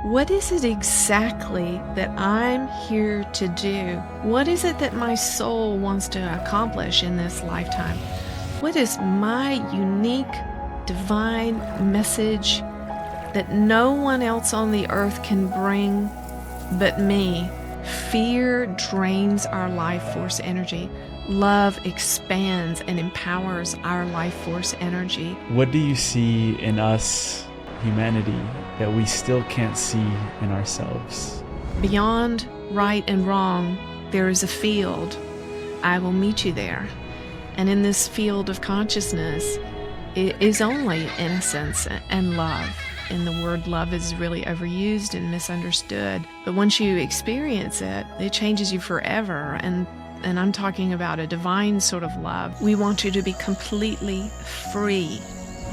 What is it exactly that I'm here to do? What is it that my soul wants to accomplish in this lifetime? What is my unique divine message that no one else on the earth can bring but me? Fear drains our life force energy. Love expands and empowers our life force energy. What do you see in us, humanity, that we still can't see in ourselves? Beyond right and wrong, there is a field. I will meet you there. And in this field of consciousness, it is only innocence and love. And the word love is really overused and misunderstood. But once you experience it, it changes you forever. And I'm talking about a divine sort of love. We want you to be completely free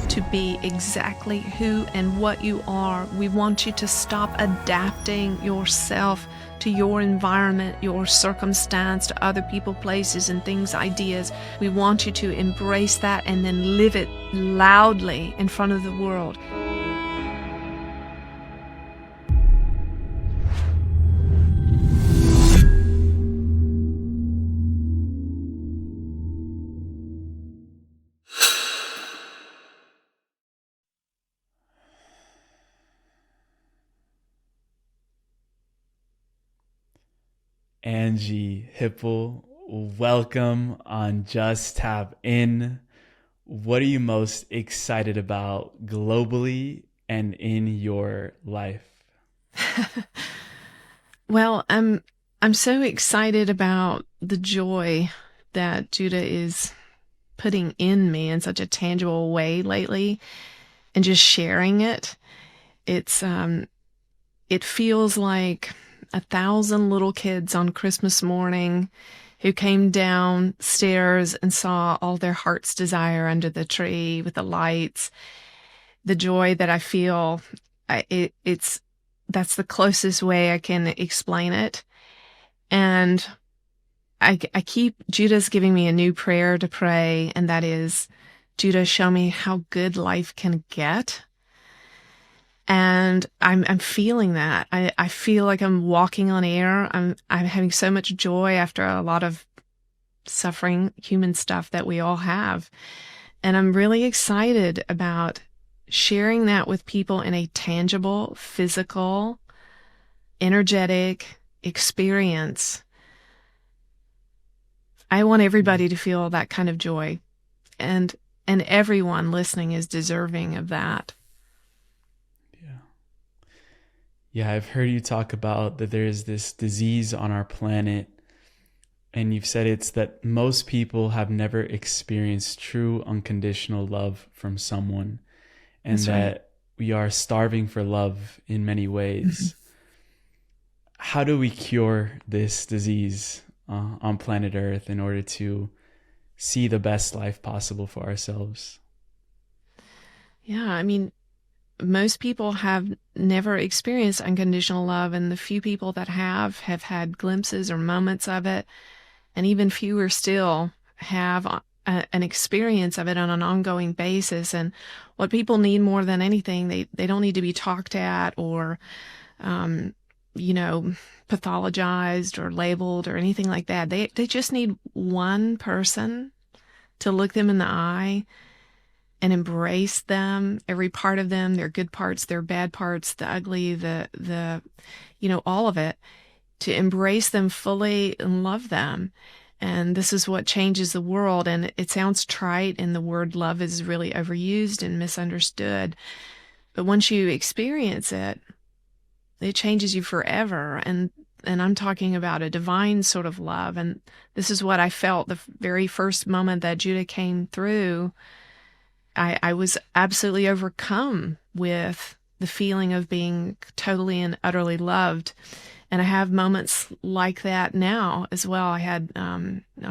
to be exactly who and what you are. We want you to stop adapting yourself to your environment, your circumstance, to other people, places, and things, ideas. We want you to embrace that and then live it loudly in front of the world. Anjie Hipple, welcome on Just Tap In. What are you most excited about globally and in your life? Well, I'm so excited about the joy that Judah is putting in me in such a tangible way lately, and just sharing it. It feels like 1,000 little kids on Christmas morning who came downstairs and saw all their heart's desire under the tree with the lights. The joy that I feel, that's the closest way I can explain it. And I keep, Judah's giving me a new prayer to pray, and that is, Judah, show me how good life can get. And I'm feeling that. I feel like I'm walking on air. I'm having so much joy after a lot of suffering, human stuff that we all have. And I'm really excited about sharing that with people in a tangible, physical, energetic experience. I want everybody to feel that kind of joy. And everyone listening is deserving of that. Yeah, I've heard you talk about that there is this disease on our planet, and you've said it's that most people have never experienced true unconditional love from someone, and That's that right. we are starving for love in many ways. How do we cure this disease on planet Earth in order to see the best life possible for ourselves? Yeah, I mean, most people have never experienced unconditional love, and the few people that have had glimpses or moments of it, and even fewer still have an experience of it on an ongoing basis. And what people need more than anything, they don't need to be talked at or, pathologized or labeled or anything like that. They just need one person to look them in the eye and embrace them, every part of them, their good parts, their bad parts, the ugly, the all of it, to embrace them fully and love them. And this is what changes the world. And it sounds trite, and the word love is really overused and misunderstood. But once you experience it, it changes you forever. And I'm talking about a divine sort of love. And this is what I felt the very first moment that Judah came through. I was absolutely overcome with the feeling of being totally and utterly loved. And I have moments like that now as well. I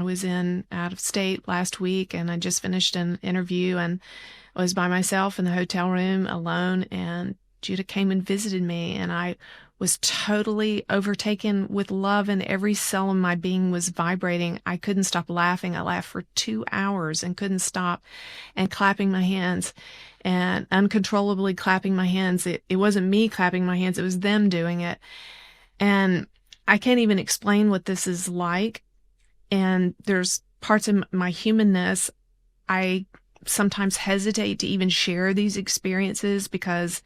was out of state last week, and I just finished an interview, and I was by myself in the hotel room alone, and Judah came and visited me, and I was totally overtaken with love, and every cell in my being was vibrating. I couldn't stop laughing. I laughed for 2 hours and couldn't stop, and clapping my hands and uncontrollably clapping my hands. It wasn't me clapping my hands, it was them doing it. And I can't even explain what this is like. And there's parts of my humanness, I sometimes hesitate to even share these experiences because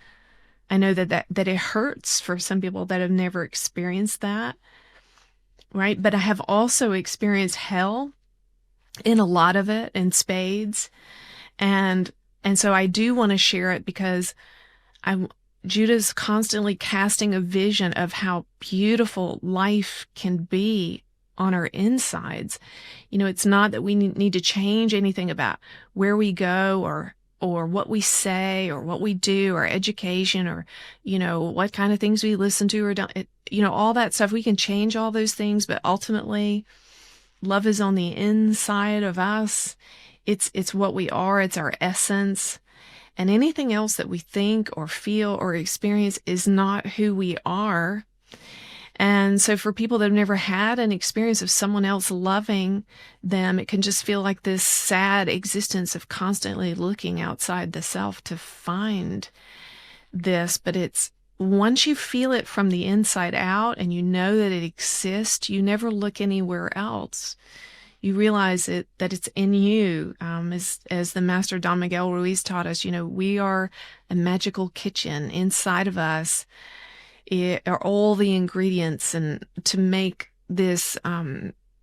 I know that it hurts for some people that have never experienced that, right? But I have also experienced hell in a lot of it in spades. And so I do want to share it because Judah's constantly casting a vision of how beautiful life can be on our insides. It's not that we need to change anything about where we go or what we say or what we do or education or, what kind of things we listen to or don't, all that stuff. We can change all those things, but ultimately love is on the inside of us. It's what we are. It's our essence. And anything else that we think or feel or experience is not who we are. And so for people that have never had an experience of someone else loving them, it can just feel like this sad existence of constantly looking outside the self to find this. But it's once you feel it from the inside out and you know that it exists, you never look anywhere else. You realize that it's in you. As the Master Don Miguel Ruiz taught us, we are a magical kitchen. Inside of us are all the ingredients and to make this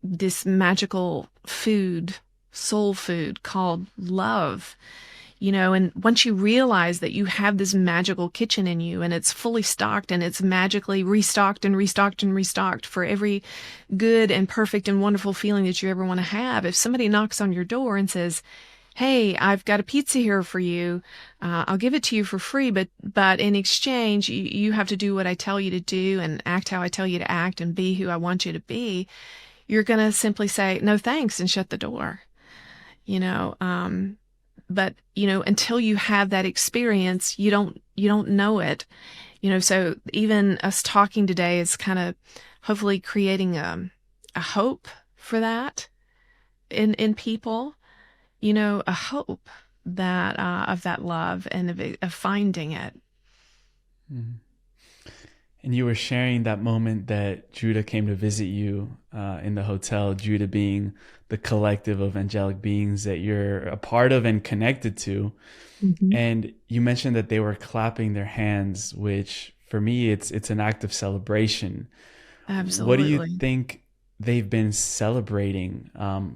this magical food, soul food called love. And once you realize that you have this magical kitchen in you and it's fully stocked and it's magically restocked and restocked and restocked for every good and perfect and wonderful feeling that you ever want to have. If somebody knocks on your door and says, "Hey, I've got a pizza here for you. I'll give it to you for free, but in exchange, you have to do what I tell you to do and act how I tell you to act and be who I want you to be," you're going to simply say, "No, thanks," and shut the door. But until you have that experience, you don't know it. So even us talking today is kind of hopefully creating a hope for that in people. A hope that of that love and of finding it. Mm-hmm. And you were sharing that moment that Judah came to visit you in the hotel, Judah being the collective of angelic beings that you're a part of and connected to. Mm-hmm. And you mentioned that they were clapping their hands, which for me, it's an act of celebration. Absolutely. What do you think they've been celebrating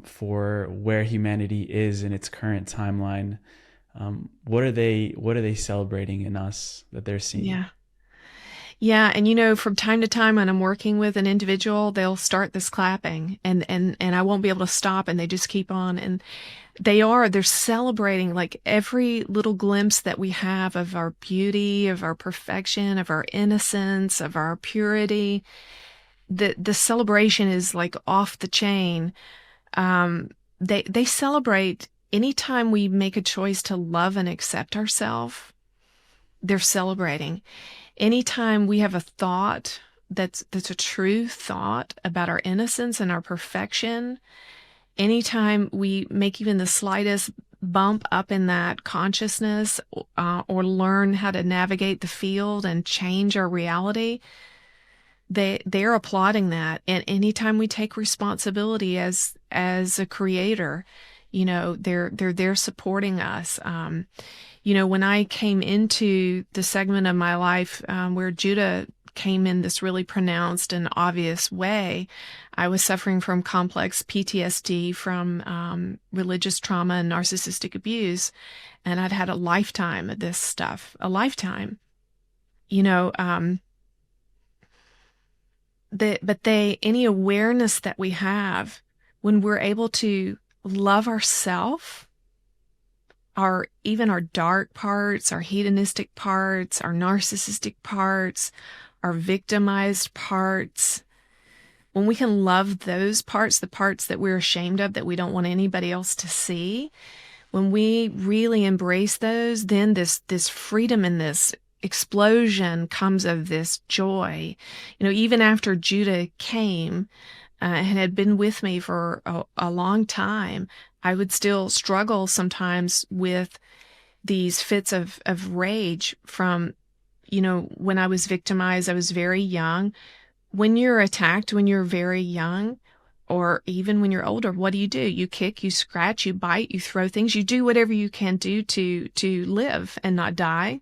for where humanity is in its current timeline? What are they celebrating in us that they're seeing? Yeah. And from time to time when I'm working with an individual, they'll start this clapping and I won't be able to stop and they just keep on. And they're celebrating like every little glimpse that we have of our beauty, of our perfection, of our innocence, of our purity. The celebration is like off the chain. They celebrate anytime we make a choice to love and accept ourselves. They're celebrating. Anytime we have a thought that's a true thought about our innocence and our perfection, anytime we make even the slightest bump up in that consciousness or learn how to navigate the field and change our reality, they're applauding that. And anytime we take responsibility as a creator, they're there supporting us. When I came into the segment of my life where Judah came in this really pronounced and obvious way, I was suffering from complex PTSD from religious trauma and narcissistic abuse. And I'd had a lifetime of this stuff, a lifetime. Any awareness that we have when we're able to love ourselves, even our dark parts, our hedonistic parts, our narcissistic parts, our victimized parts, when we can love those parts, the parts that we're ashamed of, that we don't want anybody else to see, when we really embrace those, then this freedom and this explosion comes of this joy. Even after Judah came and had been with me for a long time, I would still struggle sometimes with these fits of rage from, when I was victimized. I was very young. When you're attacked, when you're very young, or even when you're older, what do? You kick, you scratch, you bite, you throw things, you do whatever you can do to live and not die.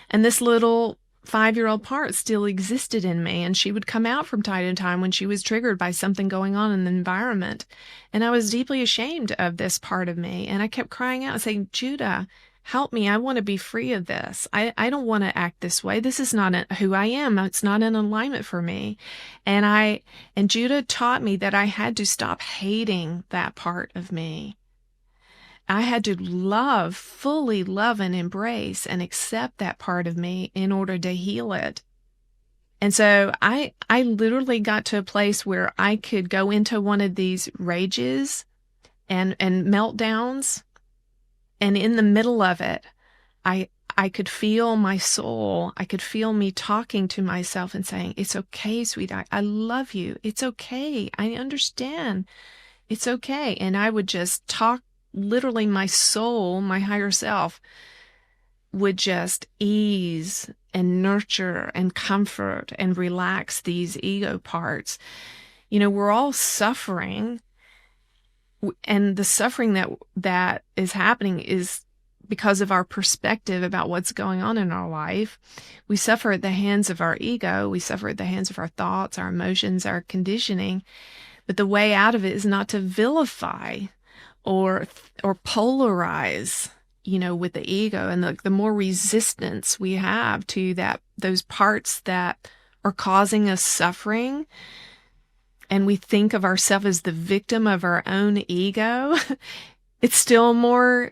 And this little 5-year-old part still existed in me, and she would come out from time to time when she was triggered by something going on in the environment. And I was deeply ashamed of this part of me, and I kept crying out and saying, Judah, help me. I want to be free of this. I don't want to act this way. This is not who I am. It's not in alignment for me. And Judah taught me that I had to stop hating that part of me. I had to fully love and embrace and accept that part of me in order to heal it. And so I literally got to a place where I could go into one of these rages and meltdowns. And in the middle of it, I could feel my soul. I could feel me talking to myself and saying, it's okay, sweetheart. I love you. It's okay. I understand. It's okay. And I would just talk. Literally, my soul, my higher self, would just ease and nurture and comfort and relax these ego parts. We're all suffering, and the suffering that is happening is because of our perspective about what's going on in our life. We suffer at the hands of our ego. We suffer at the hands of our thoughts, our emotions, our conditioning. But the way out of it is not to vilify or polarize, with the ego. And the more resistance we have to those parts that are causing us suffering, and we think of ourselves as the victim of our own ego, it's still more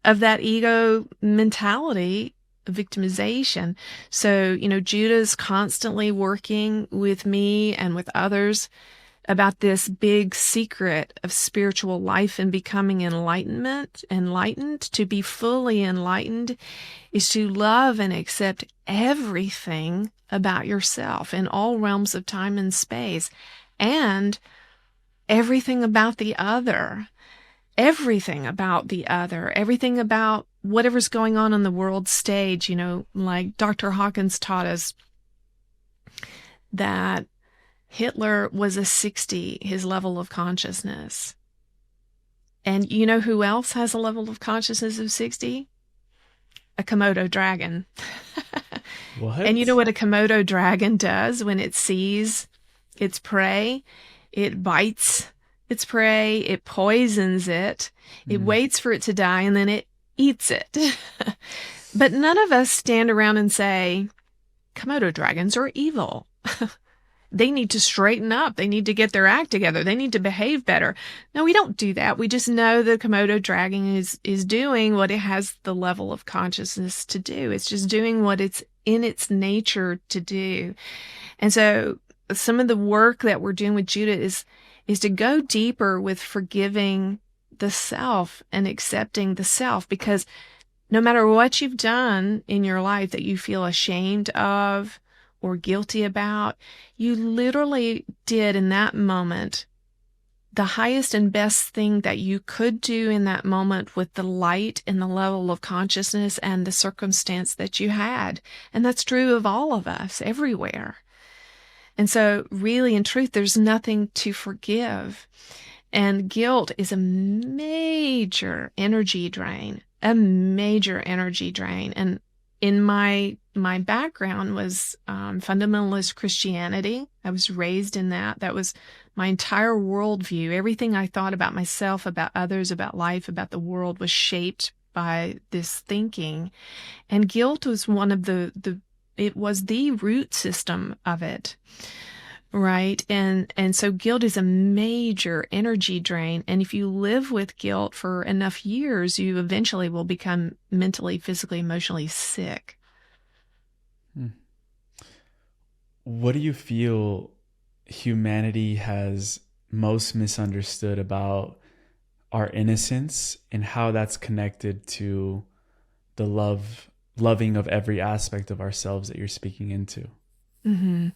of that ego mentality, victimization. So, Judah's constantly working with me and with others about this big secret of spiritual life and becoming enlightened. To be fully enlightened is to love and accept everything about yourself in all realms of time and space, and everything about the other, everything about whatever's going on the world stage. Like Dr. Hawkins taught us that Hitler was a 60, his level of consciousness. And you know who else has a level of consciousness of 60? A Komodo dragon. What? And you know what a Komodo dragon does when it sees its prey? It bites its prey, it poisons it, it waits for it to die, and then it eats it. But none of us stand around and say, Komodo dragons are evil. They need to straighten up. They need to get their act together. They need to behave better. No, we don't do that. We just know the Komodo dragon is doing what it has the level of consciousness to do. It's just doing what it's in its nature to do. And so some of the work that we're doing with Judah is to go deeper with forgiving the self and accepting the self, because no matter what you've done in your life that you feel ashamed of or guilty about, you literally did in that moment the highest and best thing that you could do in that moment with the light and the level of consciousness and the circumstance that you had. And that's true of all of us everywhere. And so really, in truth, there's nothing to forgive. And guilt is a major energy drain, And in my background was fundamentalist Christianity. I was raised in that. That was my entire worldview. Everything I thought about myself, about others, about life, about the world was shaped by this thinking. And guilt was one of it was the root system of it. Right. And so guilt is a major energy drain. And if you live with guilt for enough years, you eventually will become mentally, physically, emotionally sick. What do you feel humanity has most misunderstood about our innocence and how that's connected to the love loving of every aspect of ourselves that you're speaking into. Mm-hmm.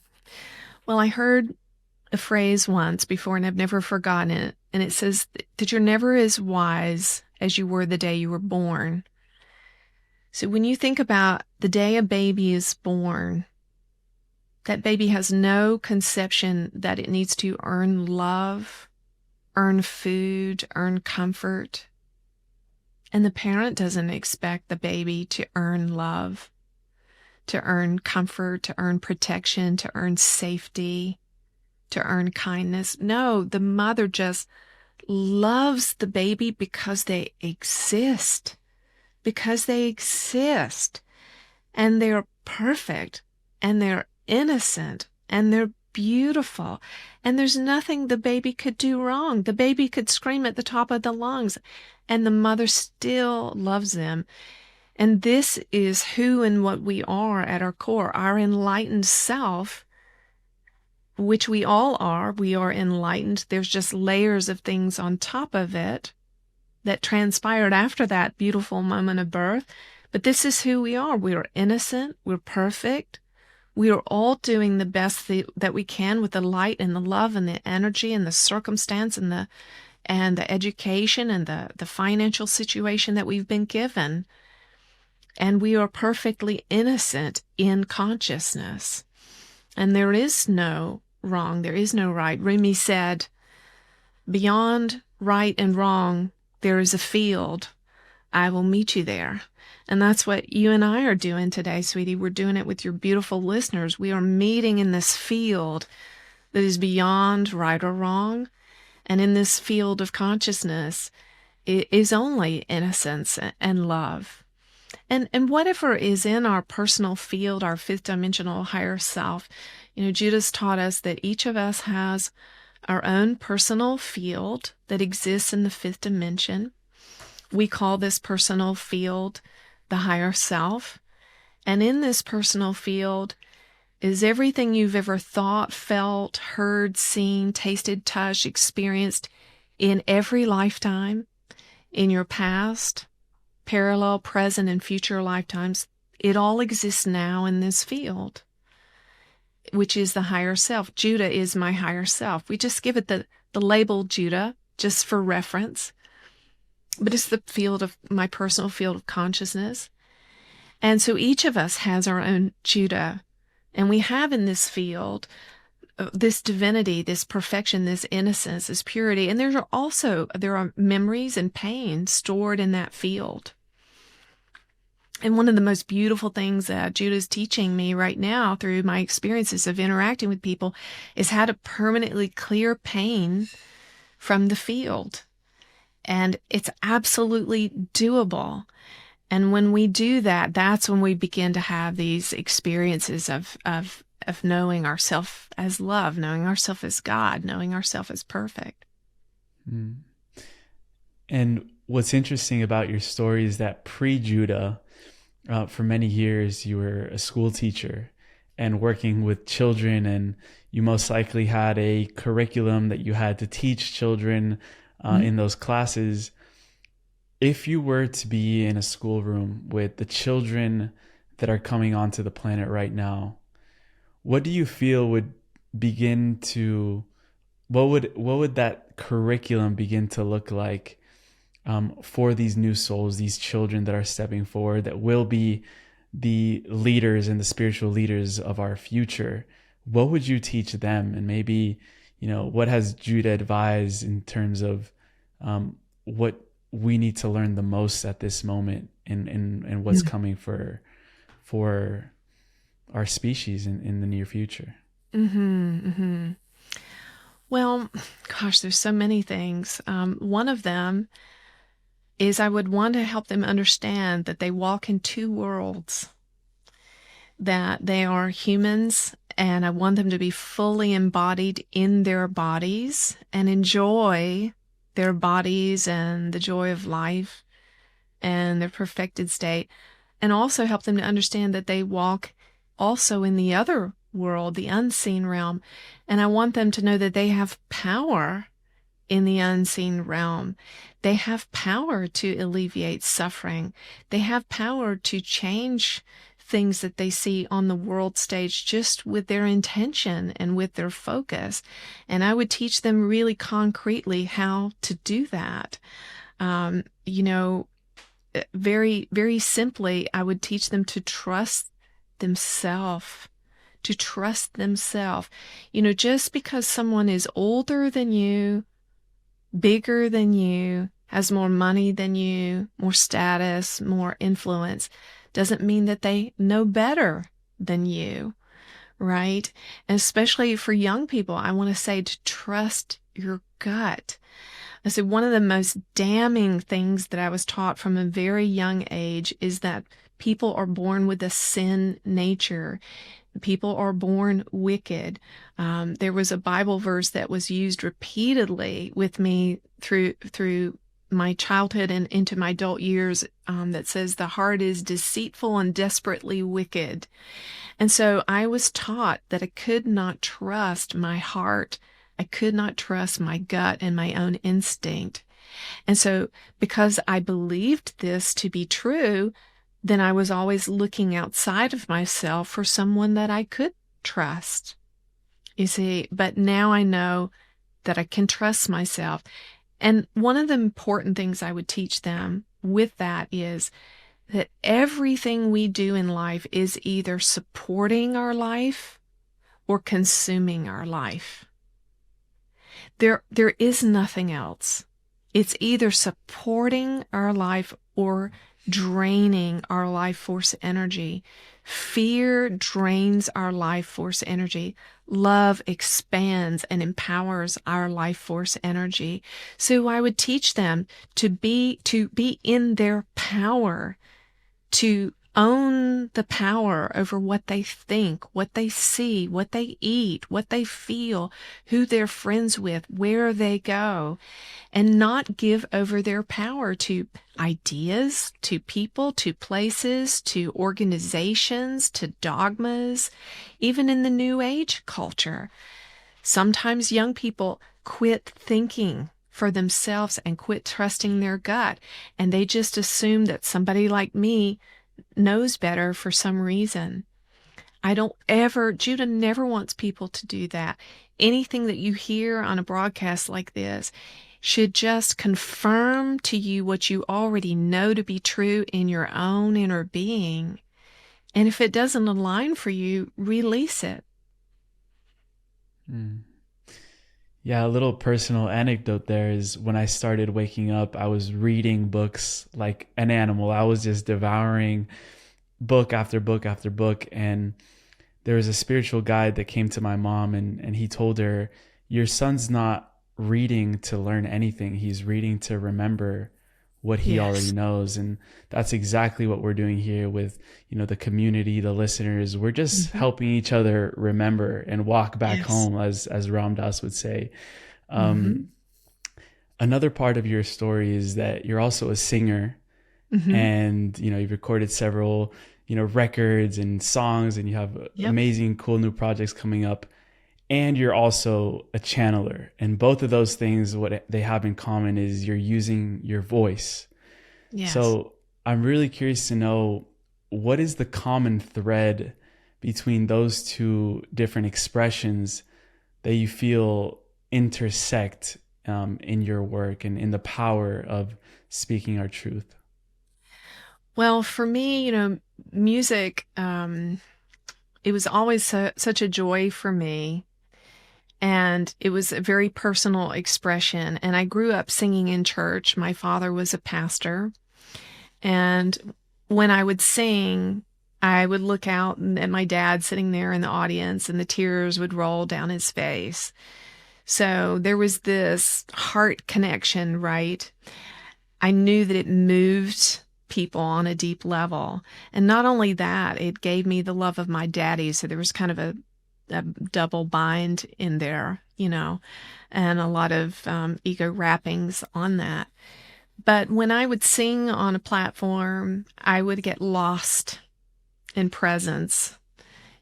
Well, I heard a phrase once before, and I've never forgotten it. And it says that you're never as wise as you were the day you were born. So when you think about the day a baby is born, that baby has no conception that it needs to earn love, earn food, earn comfort. And the parent doesn't expect the baby to earn love, to earn comfort, to earn protection, to earn safety, to earn kindness. No, the mother just loves the baby because they exist, and they're perfect, and they're innocent, and they're beautiful, and there's nothing the baby could do wrong. The baby could scream at the top of the lungs, and the mother still loves them. And this is who and what we are at our core, our enlightened self, which we all are. We are enlightened. There's just layers of things on top of it that transpired after that beautiful moment of birth. But this is who we are. We are innocent. We're perfect. We are all doing the best that we can with the light and the love and the energy and the circumstance and the education and the financial situation that we've been given. And we are perfectly innocent in consciousness. And there is no wrong. There is no right. Rumi said, beyond right and wrong, there is a field. I will meet you there. And that's what you and I are doing today, sweetie. We're doing it with your beautiful listeners. We are meeting in this field that is beyond right or wrong. And in this field of consciousness, it is only innocence and love. And whatever is in our personal field, our fifth dimensional higher self, Judah's taught us that each of us has our own personal field that exists in the fifth dimension. We call this personal field the higher self. And in this personal field is everything you've ever thought, felt, heard, seen, tasted, touched, experienced in every lifetime, in your past, parallel, present, and future lifetimes. It all exists now in this field, which is the higher self. Judah is my higher self. We just give it the label Judah just for reference. But it's the field of my personal field of consciousness. And so each of us has our own Judah. And we have in this field this divinity, this perfection, this innocence, this purity. And there are memories and pain stored in that field. And one of the most beautiful things that Judah's teaching me right now through my experiences of interacting with people is how to permanently clear pain from the field. And it's absolutely doable. And when we do that, that's when we begin to have these experiences of knowing ourselves as love, knowing ourselves as God, knowing ourselves as perfect. Mm. And what's interesting about your story is that pre-Judah, for many years, you were a school teacher and working with children, and you most likely had a curriculum that you had to teach children in those classes. If you were to be in a schoolroom with the children that are coming onto the planet right now, what do you feel would begin to, what would that curriculum begin to look like for these new souls, these children that are stepping forward, that will be the leaders and the spiritual leaders of our future? What would you teach them? And maybe, what has Judah advised in terms of what we need to learn the most at this moment, and what's coming for our species in the near future? Well, gosh, there's so many things. One of them is I would want to help them understand that they walk in two worlds, that they are humans, and I want them to be fully embodied in their bodies and enjoy their bodies and the joy of life and their perfected state, and also help them to understand that they walk also in the other world, the unseen realm. And I want them to know that they have power in the unseen realm. They have power to alleviate suffering. They have power to change things that they see on the world stage just with their intention and with their focus. And I would teach them really concretely how to do that. You know, very, very simply, I would teach them to trust themselves. To trust themselves. You know, just because someone is older than you, bigger than you, has more money than you, more status, more influence, doesn't mean that they know better than you, right? And especially for young people, I want to say to trust your gut. I said one of the most damning things that I was taught from a very young age is that people are born with a sin nature. People are born wicked. There was a Bible verse that was used repeatedly with me through my childhood and into my adult years that says the heart is deceitful and desperately wicked. And so I was taught that I could not trust my heart. I could not trust my gut and my own instinct. And so because I believed this to be true, then I was always looking outside of myself for someone that I could trust. You see, but now I know that I can trust myself. And one of the important things I would teach them with that is that everything we do in life is either supporting our life or consuming our life. There is nothing else. It's either supporting our life or draining our life force energy. Fear drains our life force energy. Love expands and empowers our life force energy. So I would teach them to be in their power, to own the power over what they think, what they see, what they eat, what they feel, who they're friends with, where they go, and not give over their power to ideas, to people, to places, to organizations, to dogmas, even in the New Age culture. Sometimes young people quit thinking for themselves and quit trusting their gut, and they just assume that somebody like me knows better for some reason. Judah never wants people to do that. Anything that you hear on a broadcast like this should just confirm to you what you already know to be true in your own inner being. And if it doesn't align for you, release it. Mm. Yeah, a little personal anecdote there is when I started waking up, I was reading books like an animal. I was just devouring book after book after book. And there was a spiritual guide that came to my mom and he told her, your son's not reading to learn anything. He's reading to remember what he already knows. And that's exactly what we're doing here with, the community, the listeners. We're just helping each other remember and walk back home, as Ram Dass would say. Another part of your story is that you're also a singer, and you've recorded several records and songs, and you have amazing cool new projects coming up, and you're also a channeler. And both of those things, what they have in common is you're using your voice. So I'm really curious to know, what is the common thread between those two different expressions that you feel intersect in your work and in the power of speaking our truth? Well, for me, music, it was always such a joy for me. And it was a very personal expression. And I grew up singing in church. My father was a pastor. And when I would sing, I would look out at my dad sitting there in the audience, and the tears would roll down his face. So there was this heart connection, right? I knew that it moved people on a deep level. And not only that, it gave me the love of my daddy. So there was kind of a double bind in there, and a lot of ego wrappings on that. But when I would sing on a platform, I would get lost in presence,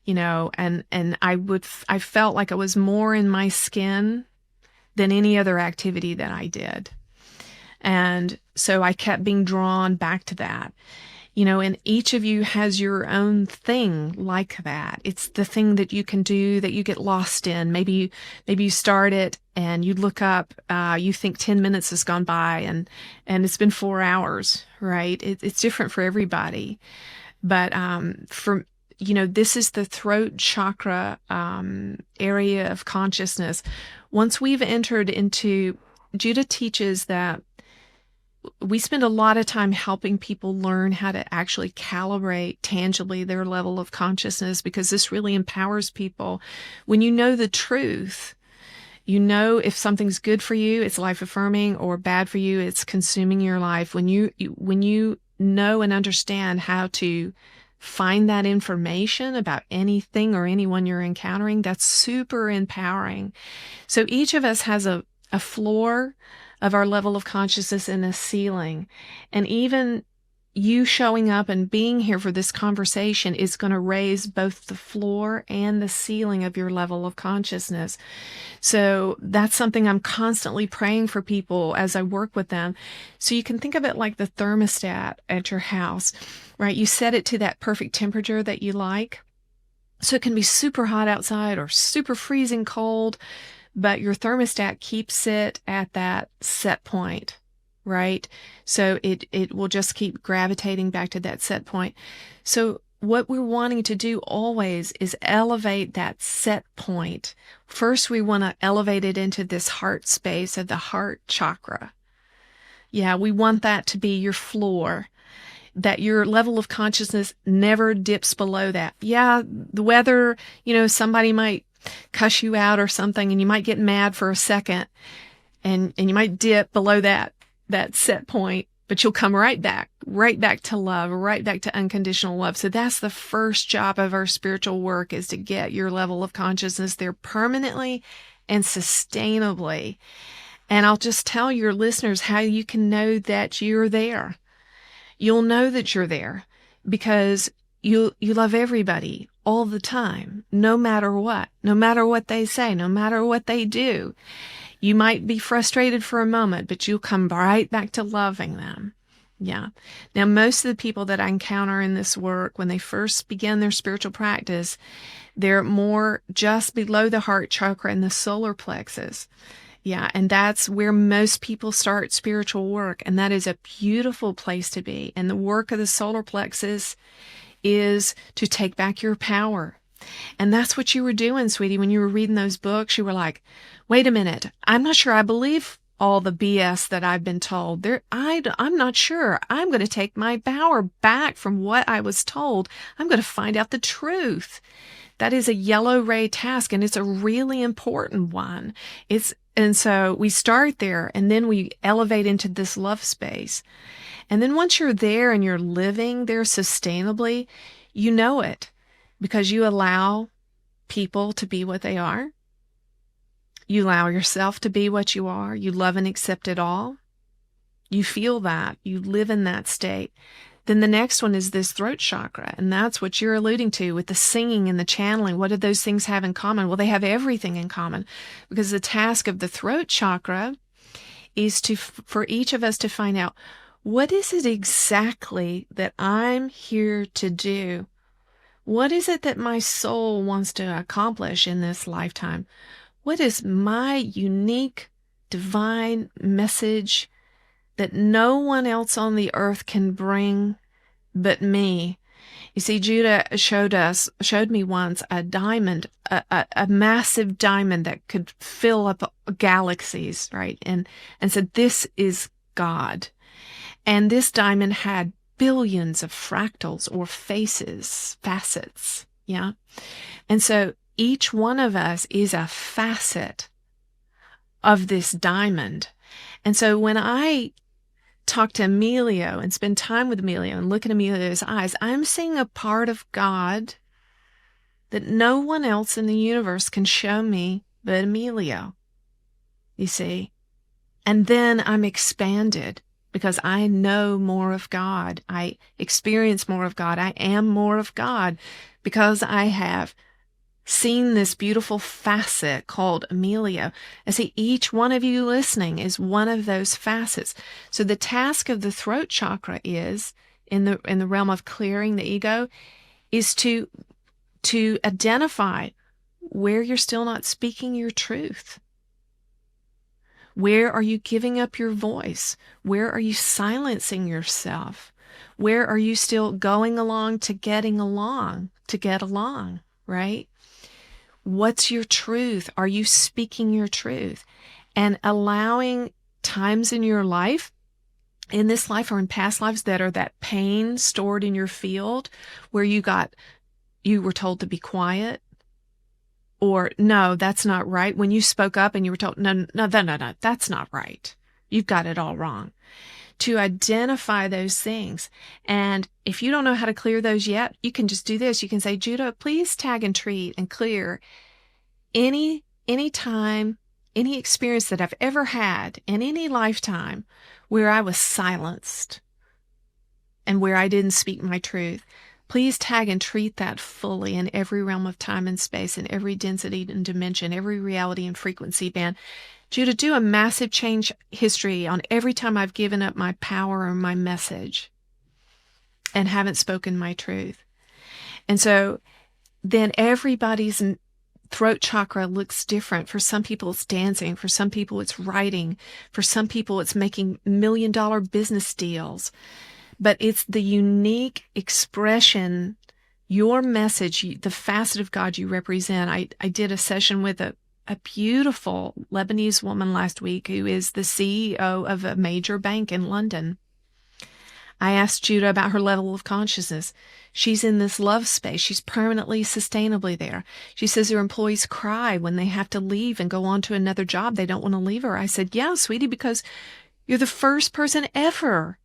and I felt like I was more in my skin than any other activity that I did. And so I kept being drawn back to that. And each of you has your own thing like that. It's the thing that you can do that you get lost in. Maybe you start it and you look up, you think 10 minutes has gone by and it's been 4 hours, right? It's different for everybody. But this is the throat chakra area of consciousness. Once we've entered into, Judah teaches that we spend a lot of time helping people learn how to actually calibrate tangibly their level of consciousness, because this really empowers people. When you know the truth, you know if something's good for you, it's life affirming, or bad for you, it's consuming your life. When you know and understand how to find that information about anything or anyone you're encountering, that's super empowering. So each of us has a floor of our level of consciousness and a ceiling. And even you showing up and being here for this conversation is going to raise both the floor and the ceiling of your level of consciousness. So that's something I'm constantly praying for people as I work with them. So you can think of it like the thermostat at your house, right? You set it to that perfect temperature that you like. So it can be super hot outside or super freezing cold, but your thermostat keeps it at that set point, right? So it will just keep gravitating back to that set point. So what we're wanting to do always is elevate that set point. First, we want to elevate it into this heart space of the heart chakra. Yeah, we want that to be your floor, that your level of consciousness never dips below that. Yeah, the weather, somebody might cuss you out or something, and you might get mad for a second, and you might dip below that set point, but you'll come right back to love, right back to unconditional love. So that's the first job of our spiritual work, is to get your level of consciousness there permanently and sustainably. And I'll just tell your listeners how you can know that you're there. You'll know that you're there because you love everybody all the time, no matter what they say, no matter what they do. You might be frustrated for a moment, but you'll come right back to loving them. Yeah. Now, most of the people that I encounter in this work, when they first begin their spiritual practice, they're more just below the heart chakra and the solar plexus. Yeah, and that's where most people start spiritual work, and that is a beautiful place to be. And the work of the solar plexus is to take back your power. And that's what you were doing, sweetie, when you were reading those books. You were like, wait a minute, I'm not sure I believe all the BS that I've been told. I'm not sure. I'm going to take my power back from what I was told. I'm going to find out the truth. That is a yellow ray task, and it's a really important one. And so we start there, and then we elevate into this love space. And then once you're there and you're living there sustainably, you know it, because you allow people to be what they are. You allow yourself to be what you are. You love and accept it all. You feel that. You live in that state. Then the next one is this throat chakra, and that's what you're alluding to with the singing and the channeling. What do those things have in common? Well, they have everything in common, because the task of the throat chakra is for each of us to find out, what is it exactly that I'm here to do? What is it that my soul wants to accomplish in this lifetime? What is my unique divine message that no one else on the earth can bring but me? You see, Judah showed me once a diamond, a massive diamond that could fill up galaxies, right? And said, this is God. And this diamond had billions of fractals or facets, yeah? And so each one of us is a facet of this diamond. And so when I talk to Emilio and spend time with Emilio and look at Emilio's eyes, I'm seeing a part of God that no one else in the universe can show me but Emilio, you see? And then I'm expanded because I know more of God. I experience more of God. I am more of God because I have seen this beautiful facet called Emilio. I see each one of you listening is one of those facets. So the task of the throat chakra is, in the realm of clearing the ego, is to identify where you're still not speaking your truth. Where are you giving up your voice? Where are you silencing yourself? Where are you still going along to getting along, to get along, right? What's your truth? Are you speaking your truth? And allowing times in your life, in this life or in past lives, that are that pain stored in your field where you were told to be quiet, or no, that's not right. When you spoke up and you were told, no, that's not right. You've got it all wrong. To identify those things. And if you don't know how to clear those yet, you can just do this. You can say, Judah, please tag and treat and clear any time, any experience that I've ever had in any lifetime where I was silenced and where I didn't speak my truth. Please tag and treat that fully in every realm of time and space, in every density and dimension, every reality and frequency band. Judah, do a massive change history on every time I've given up my power or my message and haven't spoken my truth. And so then everybody's throat chakra looks different. For some people, it's dancing. For some people, it's writing. For some people, it's making $1 million business deals. But it's the unique expression, your message, the facet of God you represent. I did a session with a beautiful Lebanese woman last week who is the CEO of a major bank in London. I asked Judah about her level of consciousness. She's in this love space. She's permanently, sustainably there. She says her employees cry when they have to leave and go on to another job. They don't want to leave her. I said, yeah, sweetie, because you're the first person ever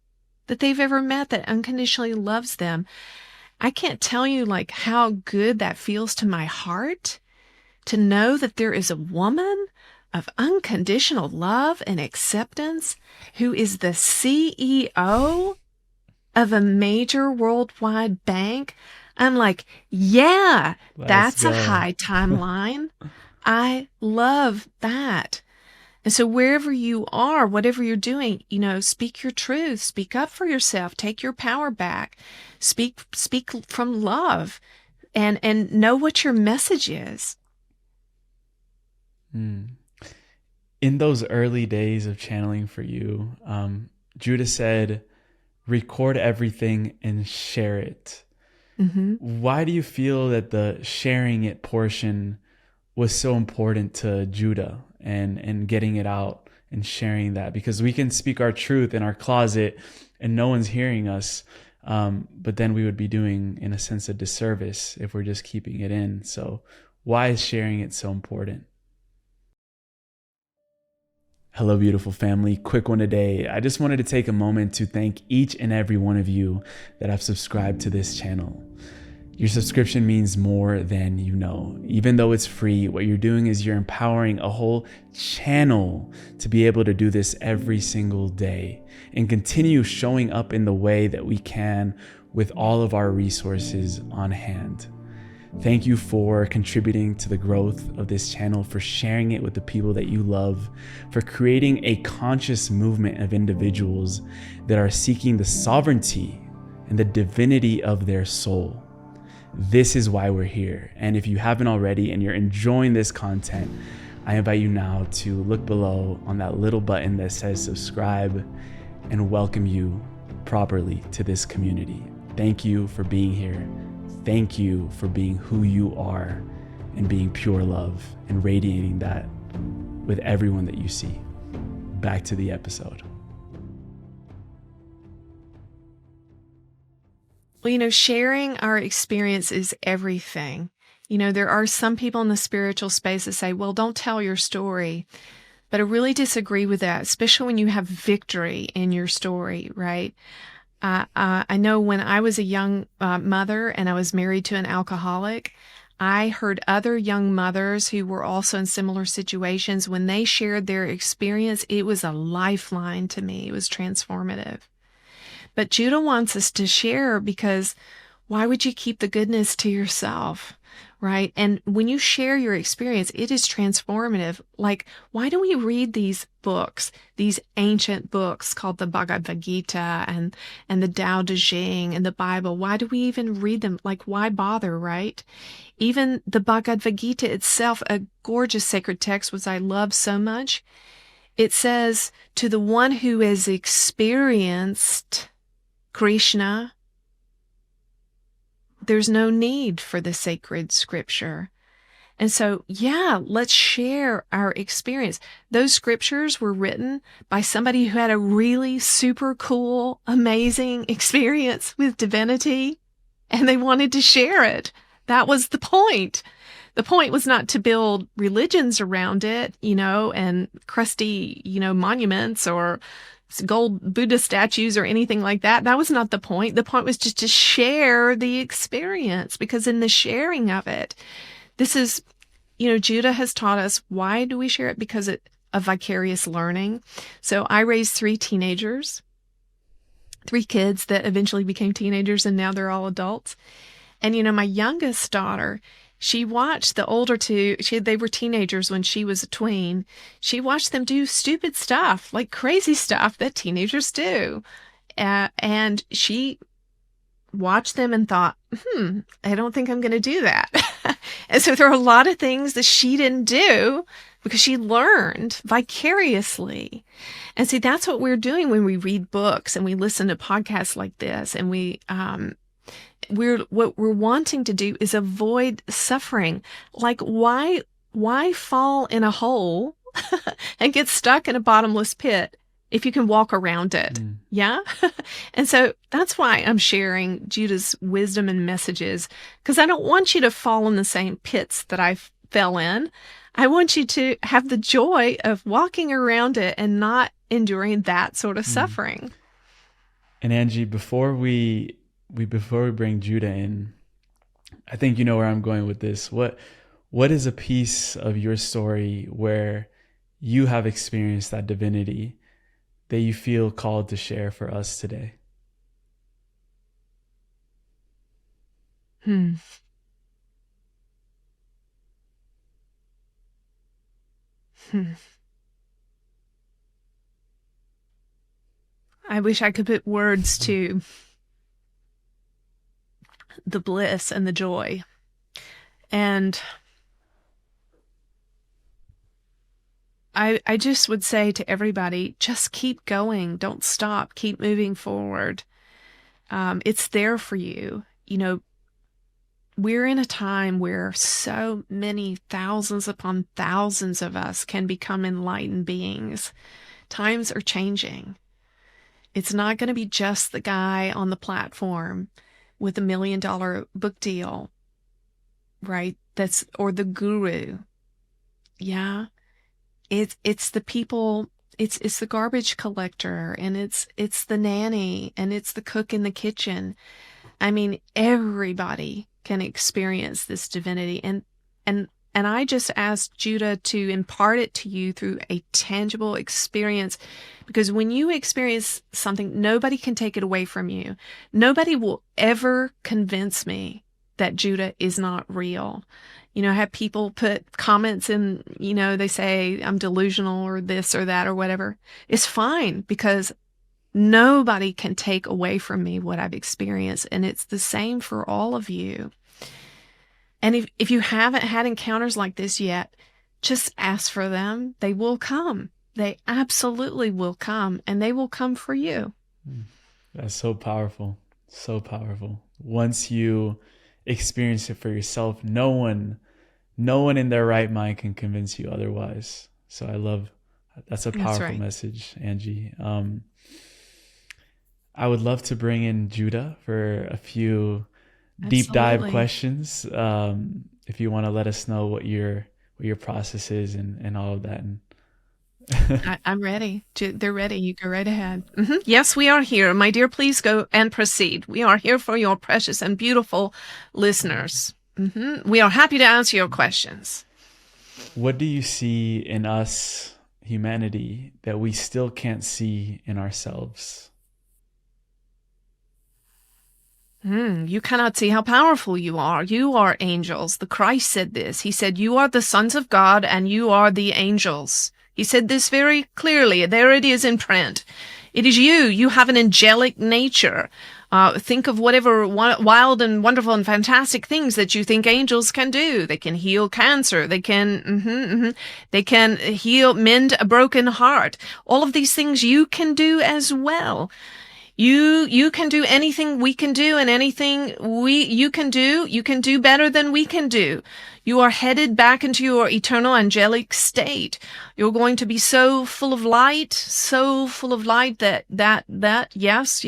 that they've ever met that unconditionally loves them. I can't tell you like how good that feels to my heart to know that there is a woman of unconditional love and acceptance who is the CEO of a major worldwide bank. I'm like, yeah, that's a high timeline. I love that. And so wherever you are, whatever you're doing, speak your truth, speak up for yourself, take your power back, speak from love, and know what your message is. In those early days of channeling for you, Judah said, record everything and share it. Mm-hmm. Why do you feel that the sharing it portion was so important to Judah and getting it out and sharing that? Because we can speak our truth in our closet and no one's hearing us. But then we would be doing, in a sense, a disservice if we're just keeping it in. So why is sharing it so important? Hello, beautiful family. Quick one today. I just wanted to take a moment to thank each and every one of you that have subscribed to this channel. Your subscription means more than you know. Even though it's free, what you're doing is you're empowering a whole channel to be able to do this every single day and continue showing up in the way that we can with all of our resources on hand. Thank you for contributing to the growth of this channel, for sharing it with the people that you love, for creating a conscious movement of individuals that are seeking the sovereignty and the divinity of their soul. This is why we're here. And if you haven't already and you're enjoying this content, I invite you now to look below on that little button that says subscribe and welcome you properly to this community. Thank you for being here. Thank you for being who you are and being pure love and radiating that with everyone that you see. Back to the episode. Well, sharing our experience is everything. There are some people in the spiritual space that say, well, don't tell your story. But I really disagree with that, especially when you have victory in your story, right? I know when I was a young mother and I was married to an alcoholic, I heard other young mothers who were also in similar situations. When they shared their experience, it was a lifeline to me. It was transformative. But Judah wants us to share because why would you keep the goodness to yourself, right? And when you share your experience, it is transformative. Like, why do we read these books, these ancient books called the Bhagavad Gita and the Tao Te Ching and the Bible? Why do we even read them? Like, why bother, right? Even the Bhagavad Gita itself, a gorgeous sacred text, which I love so much, it says, to the one who has experienced Krishna, there's no need for the sacred scripture. And so, yeah, let's share our experience. Those scriptures were written by somebody who had a really super cool, amazing experience with divinity, and they wanted to share it. That was the point. The point was not to build religions around it, and crusty, monuments or gold Buddha statues or anything like that. That was not the point. The point was just to share the experience, because in the sharing of it, this is, Judah has taught us, why do we share it? Because of vicarious learning. So I raised 3 teenagers, 3 kids that eventually became teenagers, and now they're all adults. And, my youngest daughter, she watched the older 2, they were teenagers when she was a tween. She watched them do stupid stuff, like crazy stuff that teenagers do. And she watched them and thought, I don't think I'm going to do that. And so there are a lot of things that she didn't do because she learned vicariously. And see, that's what we're doing when we read books and we listen to podcasts like this, and what we're wanting to do is avoid suffering. Like, why fall in a hole and get stuck in a bottomless pit if you can walk around it? Yeah. And so that's why I'm sharing Judah's wisdom and messages, because I don't want you to fall in the same pits that I fell in. I want you to have the joy of walking around it and not enduring that sort of suffering. And Anjie, before we bring Judah in, I think you know where I'm going with this. What is a piece of your story where you have experienced that divinity that you feel called to share for us today? I wish I could put words to the bliss and the joy. And I just would say to everybody, just keep going. Don't stop. Keep moving forward. It's there for you. We're in a time where so many thousands upon thousands of us can become enlightened beings. Times are changing. It's not going to be just the guy on the platform with $1 million book deal, right? Or the guru. Yeah. It's the people, it's the garbage collector, and it's the nanny, and it's the cook in the kitchen. I mean, everybody can experience this divinity. And I just asked Judah to impart it to you through a tangible experience, because when you experience something, nobody can take it away from you. Nobody will ever convince me that Judah is not real. I have people put comments in, they say I'm delusional or this or that or whatever. It's fine, because nobody can take away from me what I've experienced. And it's the same for all of you. And if you haven't had encounters like this yet, just ask for them. They will come. They absolutely will come, and they will come for you. That's so powerful. So powerful. Once you experience it for yourself, no one in their right mind can convince you otherwise. So that's a powerful message, Anjie. I would love to bring in Judah for a few deep dive questions. If you want to let us know what your process is and all of that. And I'm ready. They're ready. You go right ahead. Mm-hmm. Yes, we are here. My dear, please go and proceed. We are here for your precious and beautiful listeners. Mm-hmm. We are happy to answer your questions. What do you see in us, humanity, that we still can't see in ourselves? You cannot see how powerful you are. You are angels. The Christ said this. He said, you are the sons of God and you are the angels. He said this very clearly. There it is in print. It is you. You have an angelic nature. Think of whatever wild and wonderful and fantastic things that you think angels can do. They can heal cancer. They can, they can mend a broken heart. All of these things you can do as well. You can do anything we can do, and anything you can do better than we can do. You are headed back into your eternal angelic state. You're going to be so full of light that yes.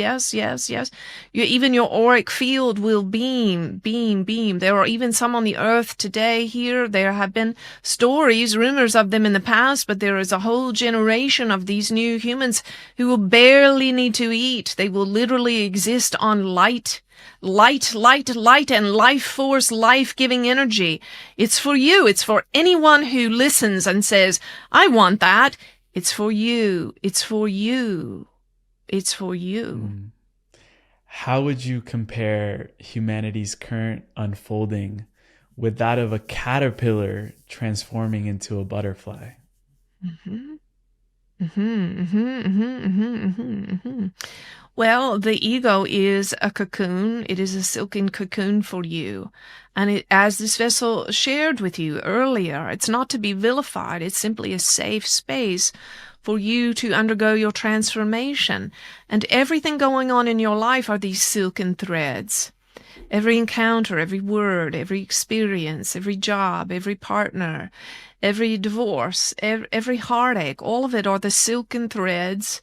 Even your auric field will beam. There are even some on the earth today here. There have been stories, rumors of them in the past, but there is a whole generation of these new humans who will barely need to eat. They will literally exist on light, and life force, life-giving energy. It's for you. It's for anyone who listens and says, I want that. It's for you. It's for you. It's for you. How would you compare humanity's current unfolding with that of a caterpillar transforming into a butterfly? Well, the ego is a cocoon. It is a silken cocoon for you. And it, as this vessel shared with you earlier, it's not to be vilified. It's simply a safe space for you to undergo your transformation. And everything going on in your life are these silken threads. Every encounter, every word, every experience, every job, every partner, every divorce, every heartache, all of it are the silken threads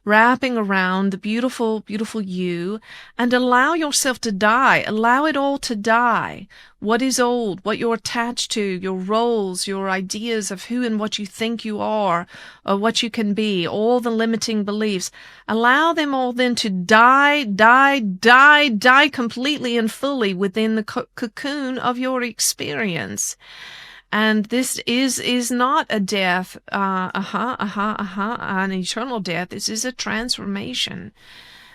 wrapping around the beautiful, beautiful you, and allow yourself to die. Allow it all to die. What is old, what you're attached to, your roles, your ideas of who and what you think you are, or what you can be, all the limiting beliefs. Allow them all then to die completely and fully within the cocoon of your experience. And this is not a death, an eternal death. This is a transformation.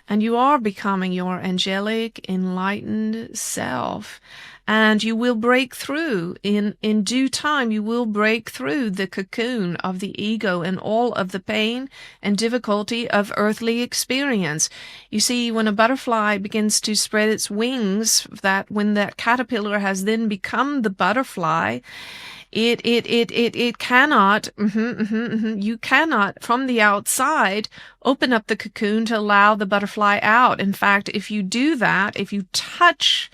And you are becoming your angelic, enlightened self. And you will break through in due time. You will break through the cocoon of the ego and all of the pain and difficulty of earthly experience. You see, when a butterfly begins to spread its wings, when that caterpillar has then become the butterfly, it cannot, you cannot from the outside open up the cocoon to allow the butterfly out. In fact, if you do that, if you touch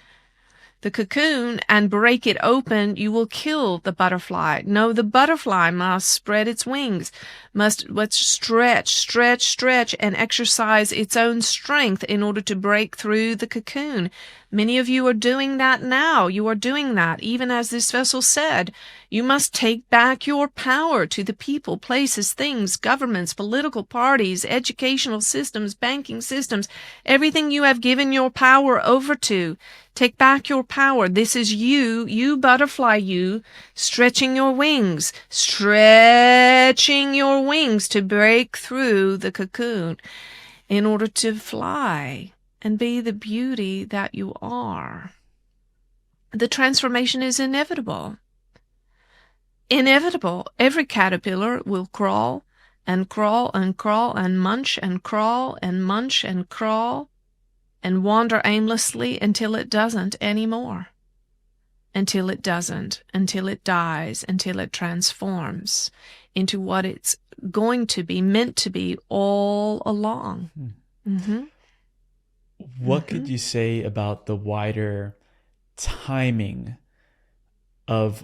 the cocoon and break it open, you will kill the butterfly. No, the butterfly must spread its wings, must stretch, and exercise its own strength in order to break through the cocoon. Many of you are doing that now. You are doing that. Even as this vessel said, you must take back your power to the people, places, things, governments, political parties, educational systems, banking systems, everything you have given your power over to. Take back your power. This is you butterfly, you, stretching your wings to break through the cocoon in order to fly and be the beauty that you are. The transformation is inevitable. Inevitable. Every caterpillar will crawl and crawl and crawl and munch and crawl and munch and crawl and wander aimlessly until it doesn't anymore. Until it doesn't, until it dies, until it transforms into what it's going to be, meant to be all along. What could you say about the wider timing of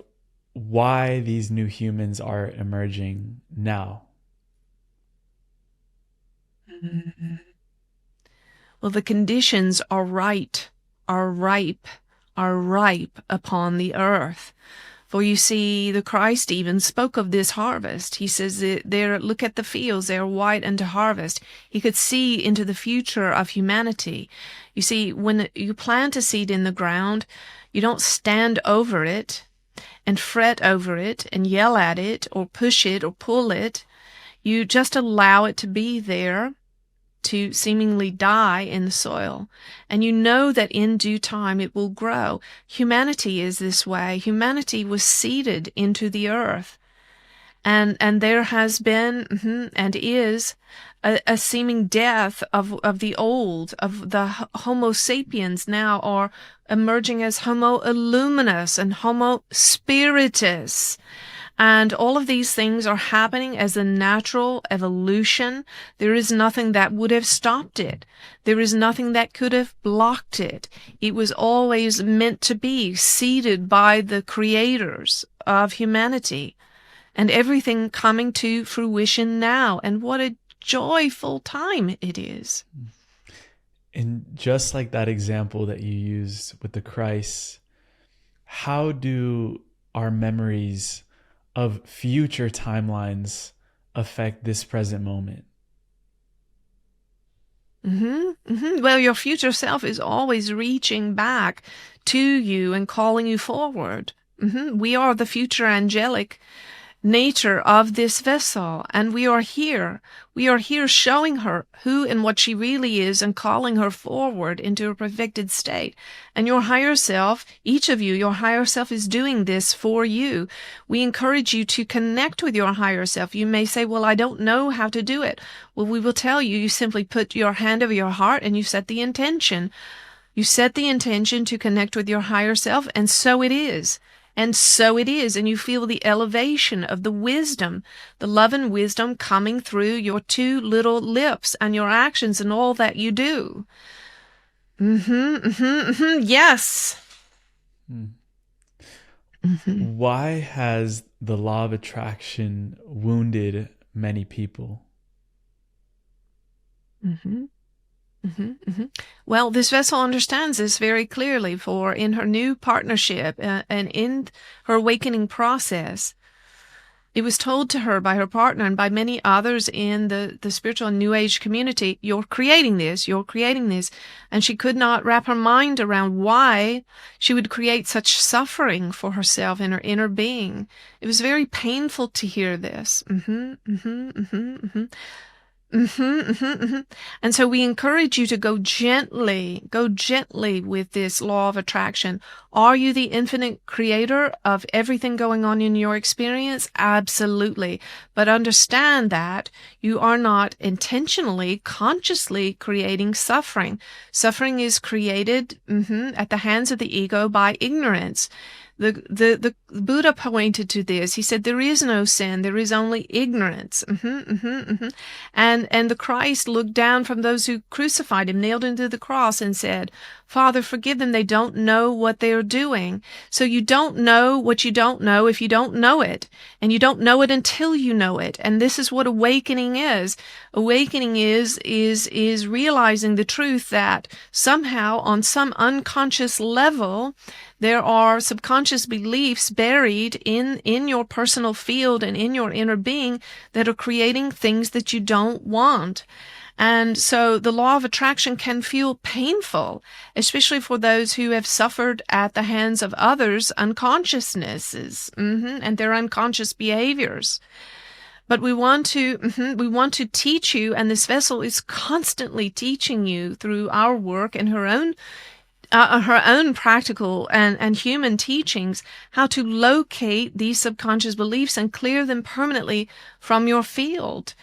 why these new humans are emerging now? Well, the conditions are ripe upon the earth. For you see, the Christ even spoke of this harvest. He says, look at the fields, they are white unto harvest. He could see into the future of humanity. You see, when you plant a seed in the ground, you don't stand over it and fret over it and yell at it or push it or pull it. You just allow it to be there to seemingly die in the soil. And you know that in due time it will grow. Humanity is this way. Humanity was seeded into the earth. And there has been and is a seeming death of the old, of the Homo sapiens now are emerging as Homo illuminus and Homo spiritus. And all of these things are happening as a natural evolution. There is nothing that would have stopped it. There is nothing that could have blocked it. It was always meant to be, seeded by the creators of humanity. And everything coming to fruition now. And what a joyful time it is. And just like that example that you used with the Christ, how do our memories of future timelines affect this present moment? Well, your future self is always reaching back to you and calling you forward. We are the future angelic nature of this vessel, and we are here. We are here showing her who and what she really is and calling her forward into a perfected state. And your higher self, each of you, your higher self is doing this for you. We encourage you to connect with your higher self. You may say, well, I don't know how to do it. Well, we will tell you. You simply put your hand over your heart and you set the intention. You set the intention to connect with your higher self, and so it is. And so it is, and you feel the elevation of the wisdom, the love and wisdom coming through your two little lips and your actions and all that you do. Yes. Why has the law of attraction wounded many people? Well, this vessel understands this very clearly, for in her new partnership and in her awakening process, it was told to her by her partner and by many others in the spiritual New Age community, you're creating this. And she could not wrap her mind around why she would create such suffering for herself in her inner being. It was very painful to hear this. And so we encourage you to go gently with this law of attraction. Are you the infinite creator of everything going on in your experience? Absolutely. But understand that you are not intentionally, consciously creating suffering. Suffering is created at the hands of the ego by ignorance. The Buddha pointed to this. He said, there is no sin, there is only ignorance. And the Christ looked down from those who crucified him, nailed him to the cross, and said, Father, forgive them, they don't know what they are doing. So you don't know what you don't know if you don't know it. And you don't know it until you know it. And this is what awakening is. Awakening is realizing the truth that somehow on some unconscious level, there are subconscious beliefs buried in your personal field and in your inner being that are creating things that you don't want. And so the law of attraction can feel painful, especially for those who have suffered at the hands of others' unconsciousnesses and their unconscious behaviors. But we want to teach you, and this vessel is constantly teaching you through our work and her own practical and human teachings, how to locate these subconscious beliefs and clear them permanently from your field.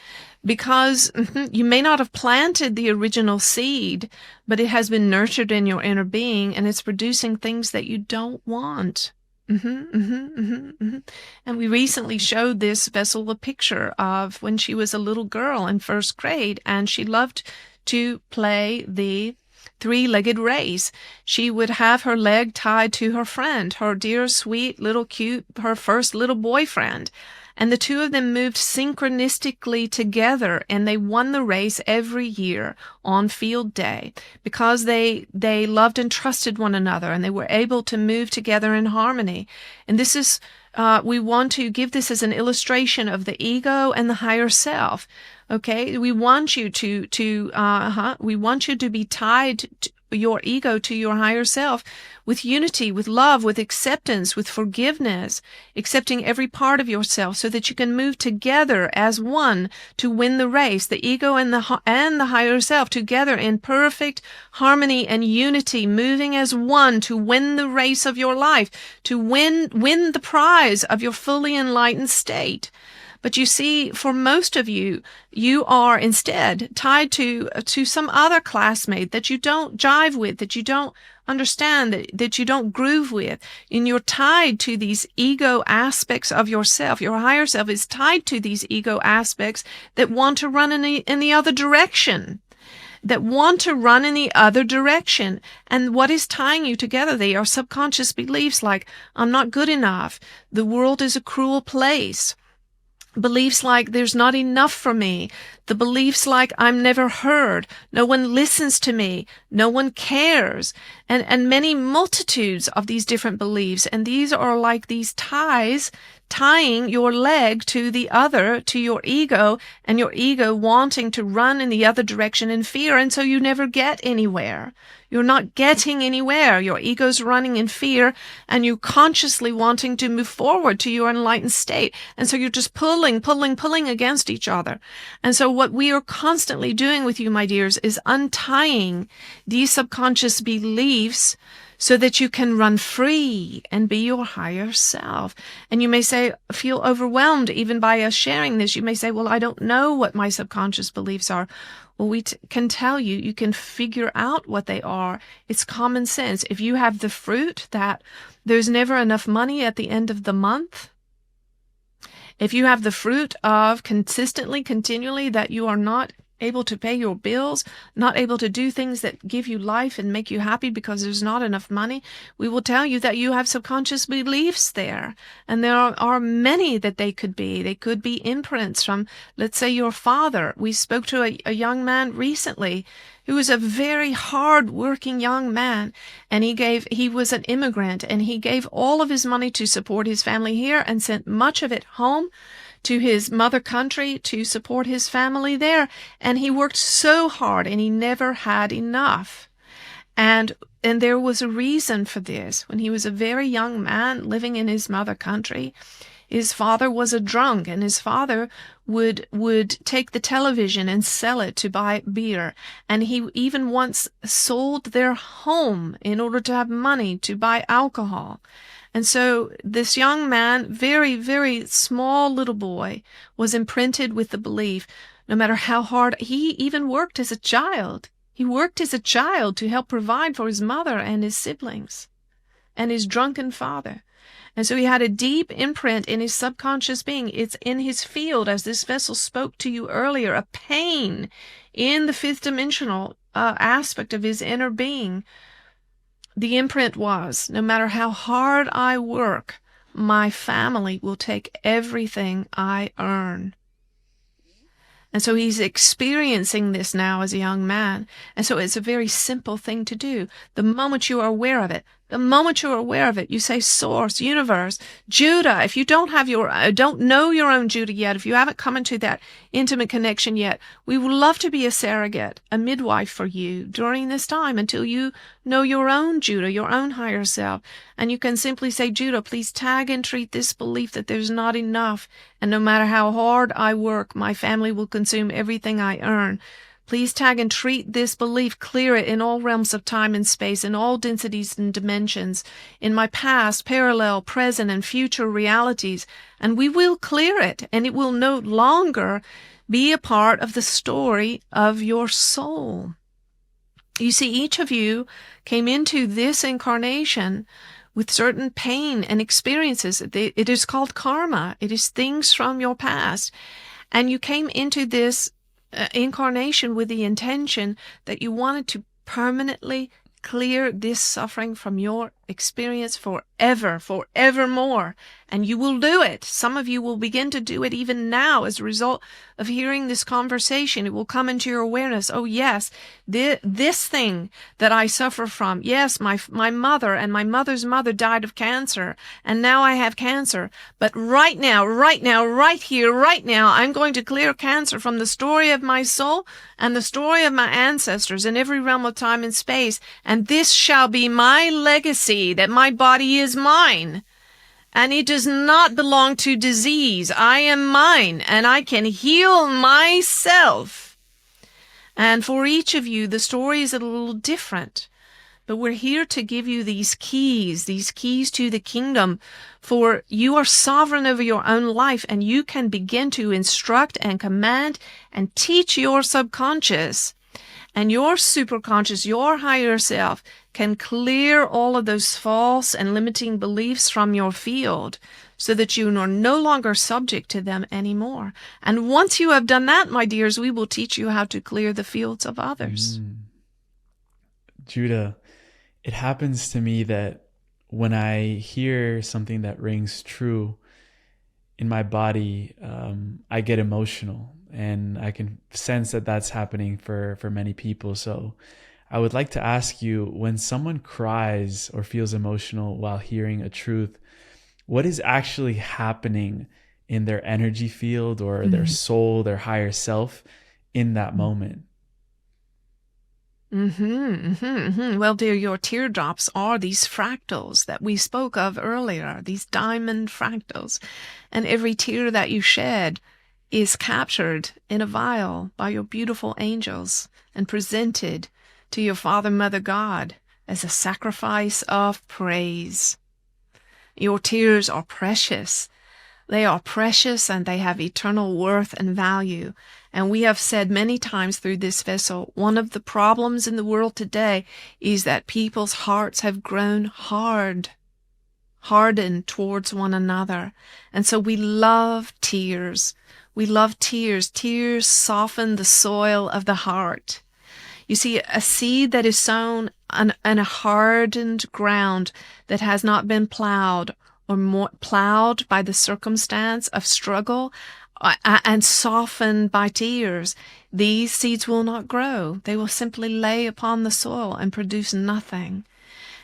Because you may not have planted the original seed, but it has been nurtured in your inner being, and it's producing things that you don't want. And we recently showed this vessel a picture of when she was a little girl in first grade, and she loved to play the three-legged race. She would have her leg tied to her friend, her dear, sweet, little cute, her first little boyfriend. And the two of them moved synchronistically together, and they won the race every year on field day because they loved and trusted one another, and they were able to move together in harmony. And this is, we want to give this as an illustration of the ego and the higher self. Okay, we want you to be tied your ego to your higher self with unity, with love, with acceptance, with forgiveness, accepting every part of yourself so that you can move together as one to win the race, the ego and the higher self together in perfect harmony and unity, moving as one to win the race of your life, to win the prize of your fully enlightened state. But you see, for most of you, you are instead tied to some other classmate that you don't jive with, that you don't understand, that you don't groove with. And you're tied to these ego aspects of yourself. Your higher self is tied to these ego aspects that want to run in the other direction. That want to run in the other direction. And what is tying you together? They are subconscious beliefs like, I'm not good enough. The world is a cruel place. Beliefs like there's not enough for me. The beliefs like I'm never heard. No one listens to me. No one cares. And many multitudes of these different beliefs. And these are like these ties tying your leg to the other, to your ego, and your ego wanting to run in the other direction in fear. And so you never get anywhere. You're not getting anywhere. Your ego's running in fear, and you consciously wanting to move forward to your enlightened state. And so you're just pulling against each other. And so what we are constantly doing with you, my dears, is untying these subconscious beliefs so that you can run free and be your higher self. And you may feel overwhelmed even by us sharing this. You may say, well, I don't know what my subconscious beliefs are. Well, we can tell you, you can figure out what they are. It's common sense. If you have the fruit that there's never enough money at the end of the month, if you have the fruit of continually that you are not able to pay your bills, not able to do things that give you life and make you happy because there's not enough money, we will tell you that you have subconscious beliefs there. And there are many that they could be. They could be imprints from, let's say, your father. We spoke to a young man recently who was a very hard-working young man, and he was an immigrant, and he gave all of his money to support his family here and sent much of it home to his mother country to support his family there. And he worked so hard, and he never had enough. And there was a reason for this. When he was a very young man living in his mother country, his father was a drunk, and his father would take the television and sell it to buy beer. And he even once sold their home in order to have money to buy alcohol. And so this young man, very, very small little boy, was imprinted with the belief, no matter how hard, he even worked as a child. He worked as a child to help provide for his mother and his siblings and his drunken father. And so he had a deep imprint in his subconscious being. It's in his field, as this vessel spoke to you earlier, a pain in the fifth dimensional aspect of his inner being. The imprint was, no matter how hard I work, my family will take everything I earn. And so he's experiencing this now as a young man. And so it's a very simple thing to do. The moment you are aware of it, you say, Source, Universe, Judah. If you don't know your own Judah yet, if you haven't come into that intimate connection yet, we would love to be a surrogate, a midwife for you during this time until you know your own Judah, your own higher self. And you can simply say, Judah, please tag and treat this belief that there's not enough. And no matter how hard I work, my family will consume everything I earn. Please tag and treat this belief, clear it in all realms of time and space, in all densities and dimensions, in my past, parallel, present, and future realities. And we will clear it, and it will no longer be a part of the story of your soul. You see, each of you came into this incarnation with certain pain and experiences. It is called karma. It is things from your past. And you came into this incarnation with the intention that you wanted to permanently clear this suffering from your experience forever, forevermore. And you will do it. Some of you will begin to do it even now as a result of hearing this conversation. It will come into your awareness. Oh, yes, this thing that I suffer from. Yes, my mother and my mother's mother died of cancer, and now I have cancer. But right now, right here, right now, I'm going to clear cancer from the story of my soul and the story of my ancestors in every realm of time and space. And this shall be my legacy, that my body is mine. And it does not belong to disease. I am mine, and I can heal myself. And for each of you, the story is a little different. But we're here to give you these keys to the kingdom, for you are sovereign over your own life, and you can begin to instruct and command and teach your subconscious. And your superconscious, your higher self, can clear all of those false and limiting beliefs from your field so that you are no longer subject to them anymore. And once you have done that, my dears, we will teach you how to clear the fields of others. Judah, it happens to me that when I hear something that rings true in my body, I get emotional. And I can sense that that's happening for many people. So I would like to ask you, when someone cries or feels emotional while hearing a truth, what is actually happening in their energy field or their soul, their higher self in that moment? Well, dear, your teardrops are these fractals that we spoke of earlier, these diamond fractals. And every tear that you shed is captured in a vial by your beautiful angels and presented to your Father, Mother, God as a sacrifice of praise. Your tears are precious. They are precious, and they have eternal worth and value. And we have said many times through this vessel, one of the problems in the world today is that people's hearts have grown hardened towards one another. And so we love tears. We love tears. Tears soften the soil of the heart. You see, a seed that is sown on a hardened ground that has not been plowed or plowed by the circumstance of struggle and softened by tears, these seeds will not grow. They will simply lay upon the soil and produce nothing.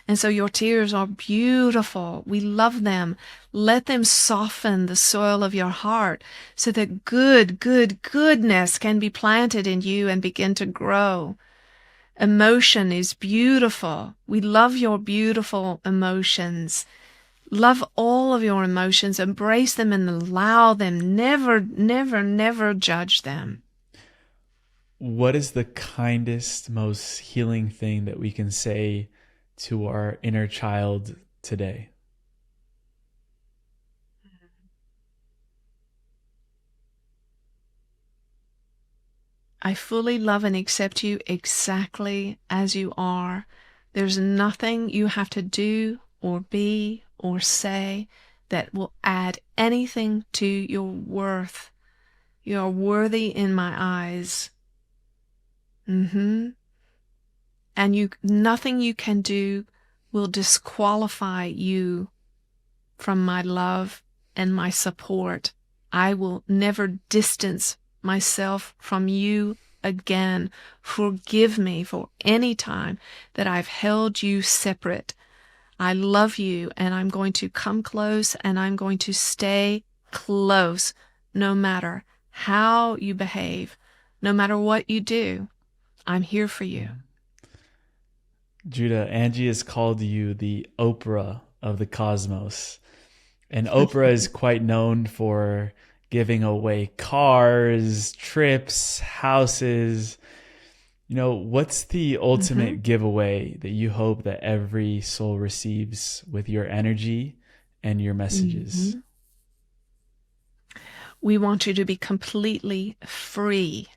And so your tears are beautiful. We love them. Let them soften the soil of your heart so that goodness can be planted in you and begin to grow. Emotion is beautiful. We love your beautiful emotions. Love all of your emotions. Embrace them and allow them. Never judge them. What is the kindest, most healing thing that we can say to our inner child today? I fully love and accept you exactly as you are. There's nothing you have to do or be or say that will add anything to your worth. You are worthy in my eyes. And nothing you can do will disqualify you from my love and my support. I will never distance myself from you again. Forgive me for any time that I've held you separate. I love you, and I'm going to come close, and I'm going to stay close no matter how you behave, no matter what you do. I'm here for you. Judah, Anjie has called you the Oprah of the cosmos. And Oprah is quite known for giving away cars, trips, houses. You know, what's the ultimate giveaway that you hope that every soul receives with your energy and your messages? We want you to be completely free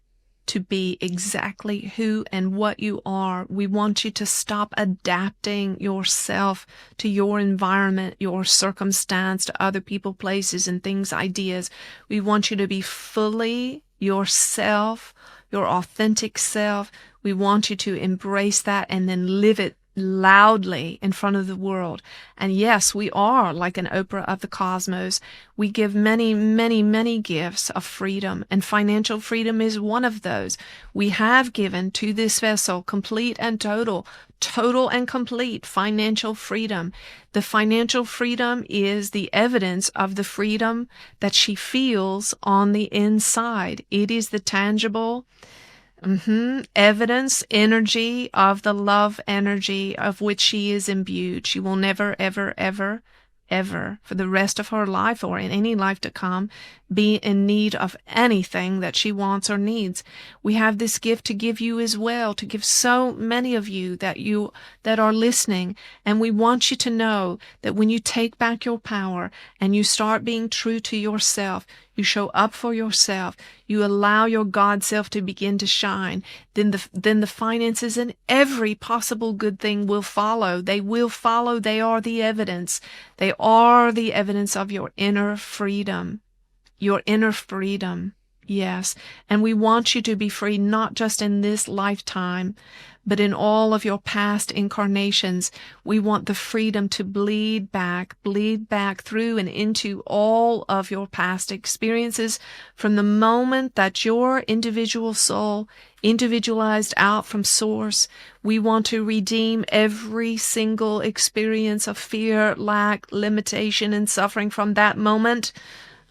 to be exactly who and what you are. We want you to stop adapting yourself to your environment, your circumstance, to other people, places, and things, ideas. We want you to be fully yourself, your authentic self. We want you to embrace that and then live it loudly in front of the world. And yes, we are like an Oprah of the cosmos. We give many, many, many gifts of freedom, and financial freedom is one of those. We have given to this vessel complete and total and complete financial freedom. The financial freedom is the evidence of the freedom that she feels on the inside. It is the tangible evidence, energy of the love energy of which she is imbued. She will never, ever, ever, ever, for the rest of her life or in any life to come, be in need of anything that she wants or needs. We have this gift to give you as well, to give so many of you that are listening. And we want you to know that when you take back your power and you start being true to yourself, you show up for yourself, you allow your God self to begin to shine, then the finances and every possible good thing will follow. They will follow. They are the evidence. They are the evidence of your inner freedom. Your inner freedom. Yes. And we want you to be free, not just in this lifetime, but in all of your past incarnations. We want the freedom to bleed back through and into all of your past experiences from the moment that your individual soul individualized out from source. We want to redeem every single experience of fear, lack, limitation, and suffering from that moment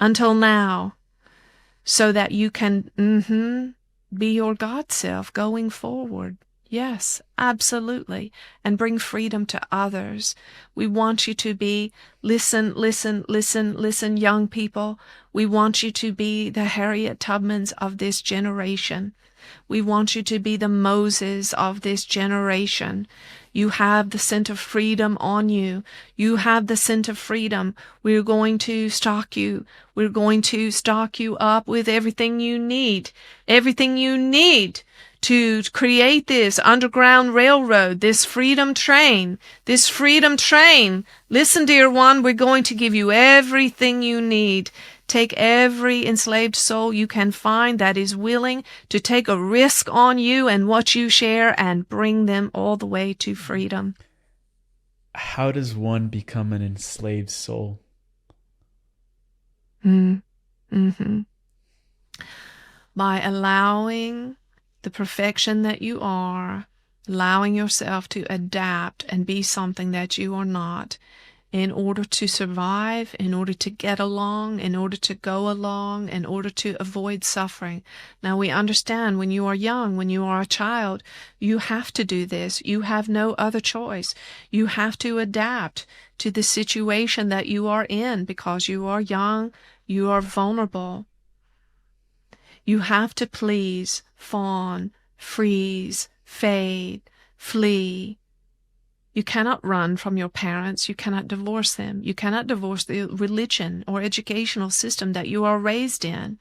until now, so that you can be your God self going forward. Yes, absolutely. And bring freedom to others. We want you to be, listen, young people. We want you to be the Harriet Tubmans of this generation. We want you to be the Moses of this generation. You have the scent of freedom on you. You have the scent of freedom. We're going to stock you. We're going to stock you up with everything you need. Everything you need to create this underground railroad, this freedom train. This freedom train. Listen, dear one, we're going to give you everything you need. Take every enslaved soul you can find that is willing to take a risk on you and what you share and bring them all the way to freedom. How does one become an enslaved soul? By allowing the perfection that you are, allowing yourself to adapt and be something that you are not, in order to survive, in order to get along, in order to go along, in order to avoid suffering. Now we understand when you are young, when you are a child, you have to do this. You have no other choice. You have to adapt to the situation that you are in because you are young, you are vulnerable. You have to please, fawn, freeze, fade, flee. You cannot run from your parents. You cannot divorce them. You cannot divorce the religion or educational system that you are raised in.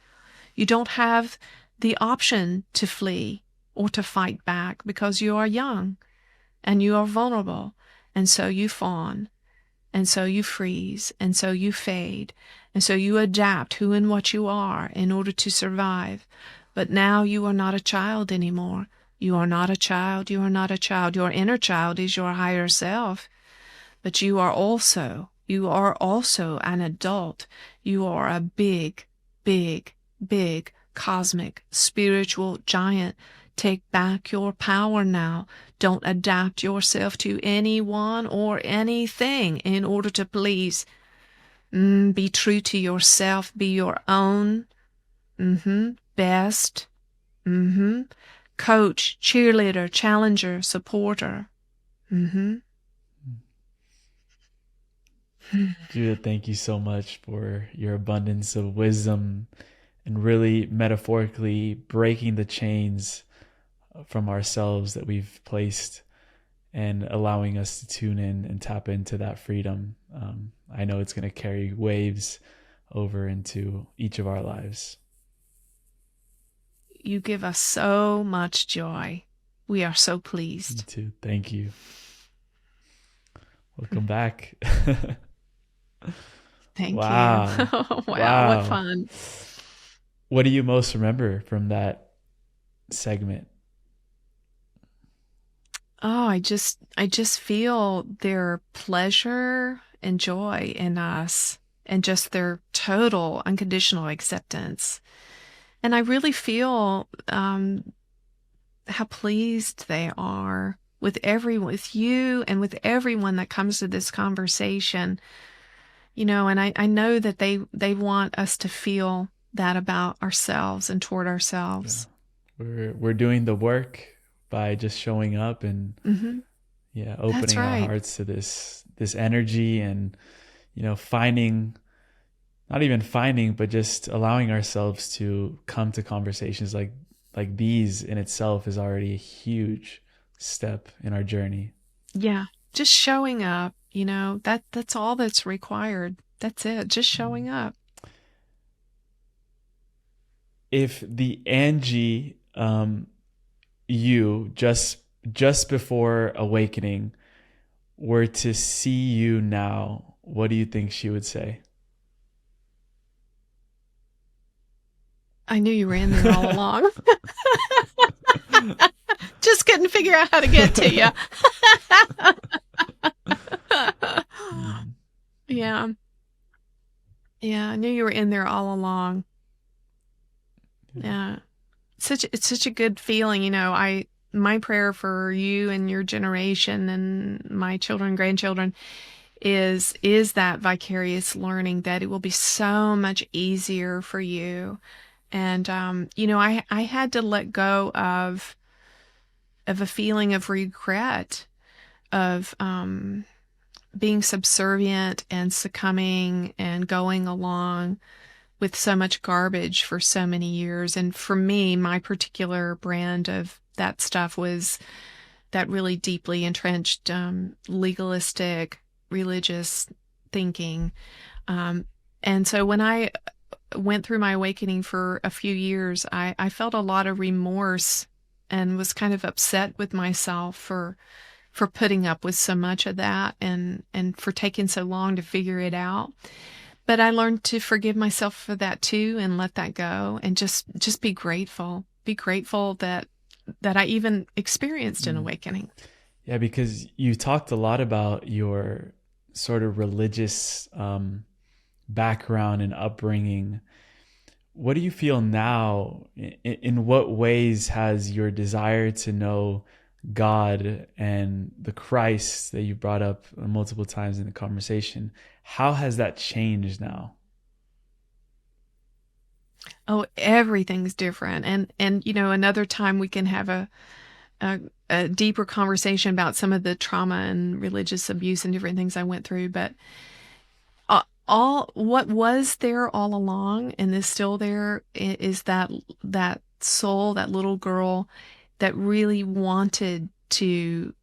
You don't have the option to flee or to fight back because you are young and you are vulnerable. And so you fawn, and so you freeze, and so you fade, and so you adapt who and what you are in order to survive. But now you are not a child anymore. You are not a child. You are not a child. Your inner child is your higher self. But you are also an adult. You are a big, big, big cosmic spiritual giant. Take back your power now. Don't adapt yourself to anyone or anything in order to please. Be true to yourself. Be your own best coach, cheerleader, challenger, supporter. Judith, thank you so much for your abundance of wisdom and really metaphorically breaking the chains from ourselves that we've placed and allowing us to tune in and tap into that freedom. I know it's going to carry waves over into each of our lives. You give us so much joy. We are so pleased. Me too. Thank you. Welcome back. Thank wow. you. Wow, what fun. What do you most remember from that segment? Oh, I just feel their pleasure and joy in us and just their total unconditional acceptance. And I really feel how pleased they are with with you and with everyone that comes to this conversation. And I know that they want us to feel that about ourselves and toward Yeah. ourselves. We're doing the work by just showing up and Hmm. yeah, That's opening our right. hearts to this energy and finding, not even finding, but just allowing ourselves to come to conversations like these in itself is already a huge step in our journey. Yeah. Just showing up, that's all that's required. That's it. Just Mm. showing up. If the Anjie, you just before awakening were to see you now, what do you think she would say? I knew you were in there all along. Just couldn't figure out how to get to you. Mm. Yeah. Yeah, I knew you were in there all along. Yeah. Yeah. It's such a good feeling, my prayer for you and your generation and my children, grandchildren is that vicarious learning, that it will be so much easier for you. And I had to let go of a feeling of regret, of being subservient and succumbing and going along with so much garbage for so many years. And for me, my particular brand of that stuff was that really deeply entrenched legalistic religious thinking. Um, and so when I went through my awakening for a few years, I felt a lot of remorse and was kind of upset with myself for putting up with so much of that and for taking so long to figure it out. But I learned to forgive myself for that too and let that go and just be grateful. Be grateful that I even experienced an Mm. awakening. Yeah, because you talked a lot about your sort of religious background and upbringing. What do you feel now? In what ways has your desire to know God and the Christ that you brought up multiple times in the conversation, how has that changed now? Oh, everything's different. And another time we can have a a deeper conversation about some of the trauma and religious abuse and different things I went through. But all what was there all along and is still there is that soul, that little girl that really wanted to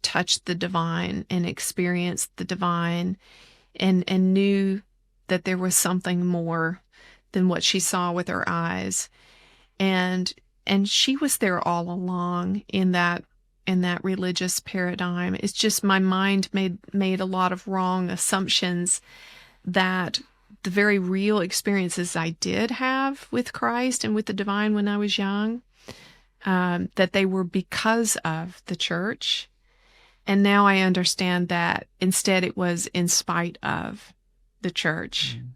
touch the divine and experience the divine and knew that there was something more than what she saw with her eyes. And she was there all along in that religious paradigm. It's just my mind made a lot of wrong assumptions that the very real experiences I did have with Christ and with the divine when I was young, that they were because of the church. And now I understand that instead it was in spite of the church. Mm.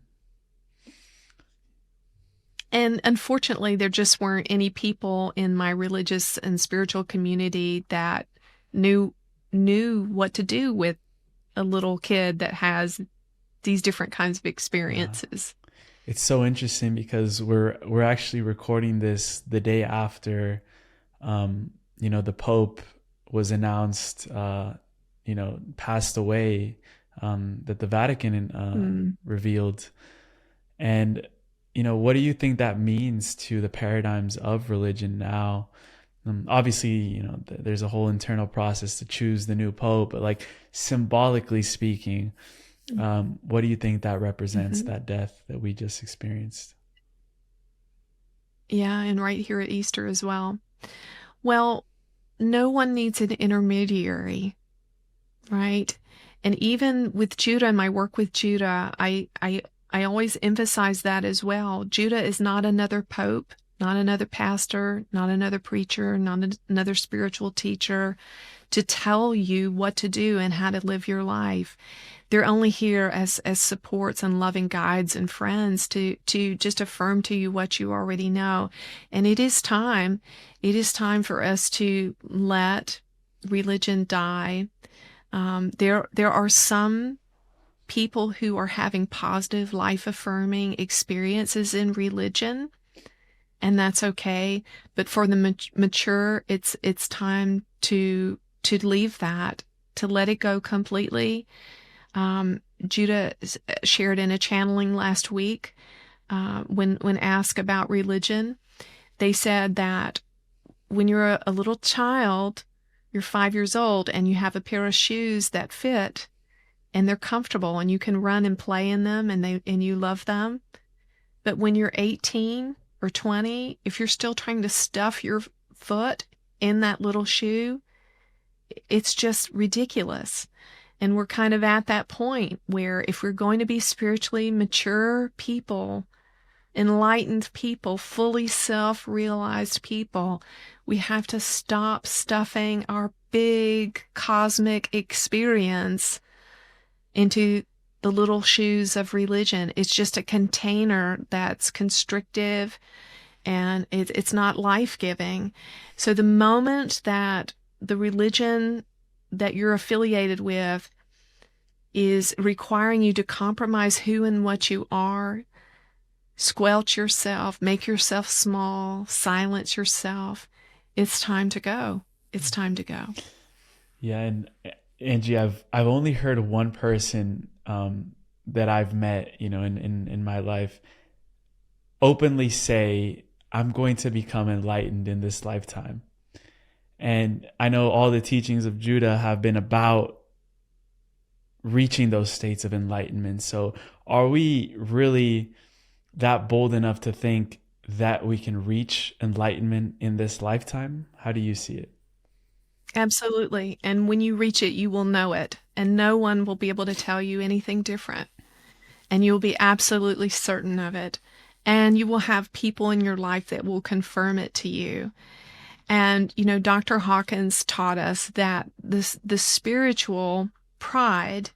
And unfortunately, there just weren't any people in my religious and spiritual community that knew what to do with a little kid that has these different kinds of Yeah. experiences. It's so interesting because we're actually recording this the day after the Pope was announced passed away, that the Vatican Mm. revealed. And what do you think that means to the paradigms of religion now? Obviously, there's a whole internal process to choose the new pope, but like symbolically speaking, what do you think that represents, Mm-hmm. that death that we just experienced? Yeah, and right here at Easter as well. Well, no one needs an intermediary, right? And even with Judah and my work with Judah, I always emphasize that as well. Judah is not another pope. not another pastor, not another preacher, not another spiritual teacher to tell you what to do and how to live your life. They're only here as supports and loving guides and friends to just affirm to you what you already know. And it is time for us to let religion die. There are some people who are having positive, life-affirming experiences in religion, and that's okay. But for the mature, it's time to leave that, to let it go completely. Judah shared in a channeling last week, when asked about religion, they said that when you're a little child, you're 5 years old, and you have a pair of shoes that fit, and they're comfortable, and you can run and play in them, and you love them. But when you're 18 or 20, if you're still trying to stuff your foot in that little shoe, it's just ridiculous. And we're kind of at that point where if we're going to be spiritually mature people, enlightened people, fully self-realized people, we have to stop stuffing our big cosmic experience into the little shoes of religion. It's just a container that's constrictive, and it's not life-giving. So the moment that the religion that you're affiliated with is requiring you to compromise who and what you are, squelch yourself, make yourself small, silence yourself, it's time to go. It's time to go. Yeah, and Anjie, I've only heard one person that I've met, in my life openly say, I'm going to become enlightened in this lifetime. And I know all the teachings of Judah have been about reaching those states of enlightenment. So are we really that bold enough to think that we can reach enlightenment in this lifetime? How do you see it? Absolutely. And when you reach it, you will know it. And no one will be able to tell you anything different. And you'll be absolutely certain of it. And you will have people in your life that will confirm it to you. And, Dr. Hawkins taught us that the spiritual pride,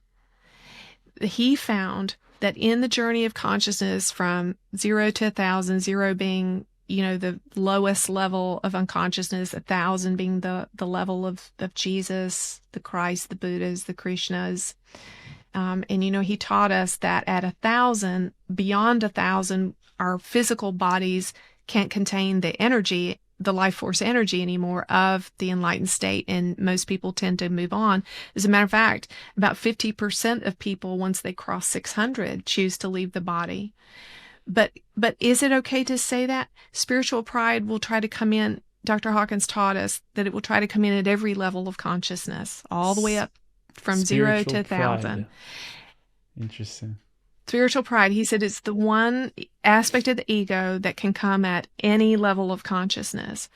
he found that in the journey of consciousness from 0 to 1,000, 0 being, the lowest level of unconsciousness, 1,000 being the level of Jesus, the Christ, the Buddhas, the Krishnas. And, he taught us that at 1,000, beyond 1,000, our physical bodies can't contain the energy, the life force energy anymore of the enlightened state, and most people tend to move on. As a matter of fact, about 50% of people, once they cross 600, choose to leave the body. But is it okay to say that? Spiritual pride will try to come in. Dr. Hawkins taught us that it will try to come in at every level of consciousness, all the way up from Spiritual 0 to 1,000. pride. Interesting. Spiritual pride, he said, it's the one aspect of the ego that can come at any level of consciousness.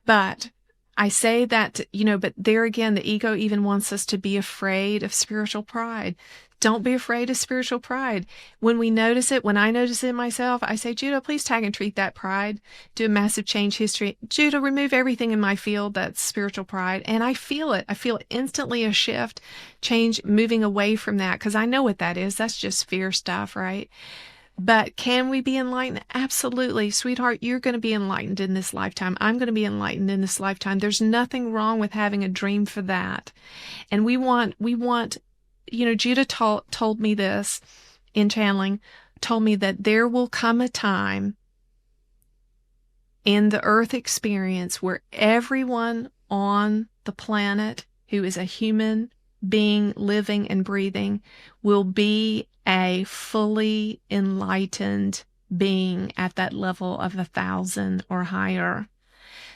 But I say that, but there again, the ego even wants us to be afraid of spiritual pride. Don't be afraid of spiritual pride. When we notice it, when I notice it myself, I say, Judah, please tag and treat that pride. Do a massive change history. Judah, remove everything in my field that's spiritual pride. And I feel it. I feel instantly a shift, change, moving away from that, because I know what that is. That's just fear stuff, right? But can we be enlightened? Absolutely. Sweetheart, you're going to be enlightened in this lifetime. I'm going to be enlightened in this lifetime. There's nothing wrong with having a dream for that. And we want, Judah told me this in channeling, told me that there will come a time in the earth experience where everyone on the planet who is a human being living and breathing will be a fully enlightened being at that level of 1,000 or higher.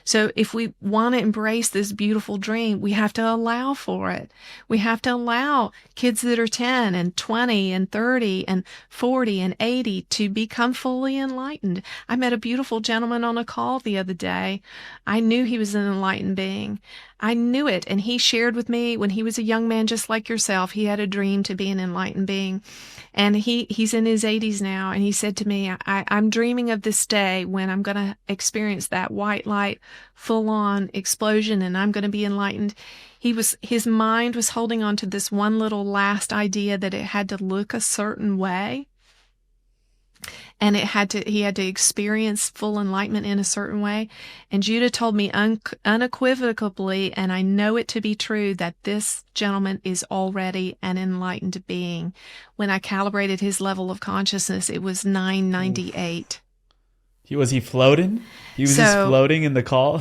So if we want to embrace this beautiful dream, we have to allow for it. We have to allow kids that are 10 and 20 and 30 and 40 and 80 to become fully enlightened. I met a beautiful gentleman on a call the other day. I knew he was an enlightened being. I knew it. And he shared with me when he was a young man, just like yourself, he had a dream to be an enlightened being. And he's in his 80s now. And he said to me, I'm dreaming of this day when I'm going to experience that white light, full on explosion, and I'm going to be enlightened. His mind was holding on to this one little last idea that it had to look a certain way. And he had to experience full enlightenment in a certain way. And Judah told me unequivocally, and I know it to be true, that this gentleman is already an enlightened being. When I calibrated his level of consciousness, it was 998. Was he floating? He was just floating in the call?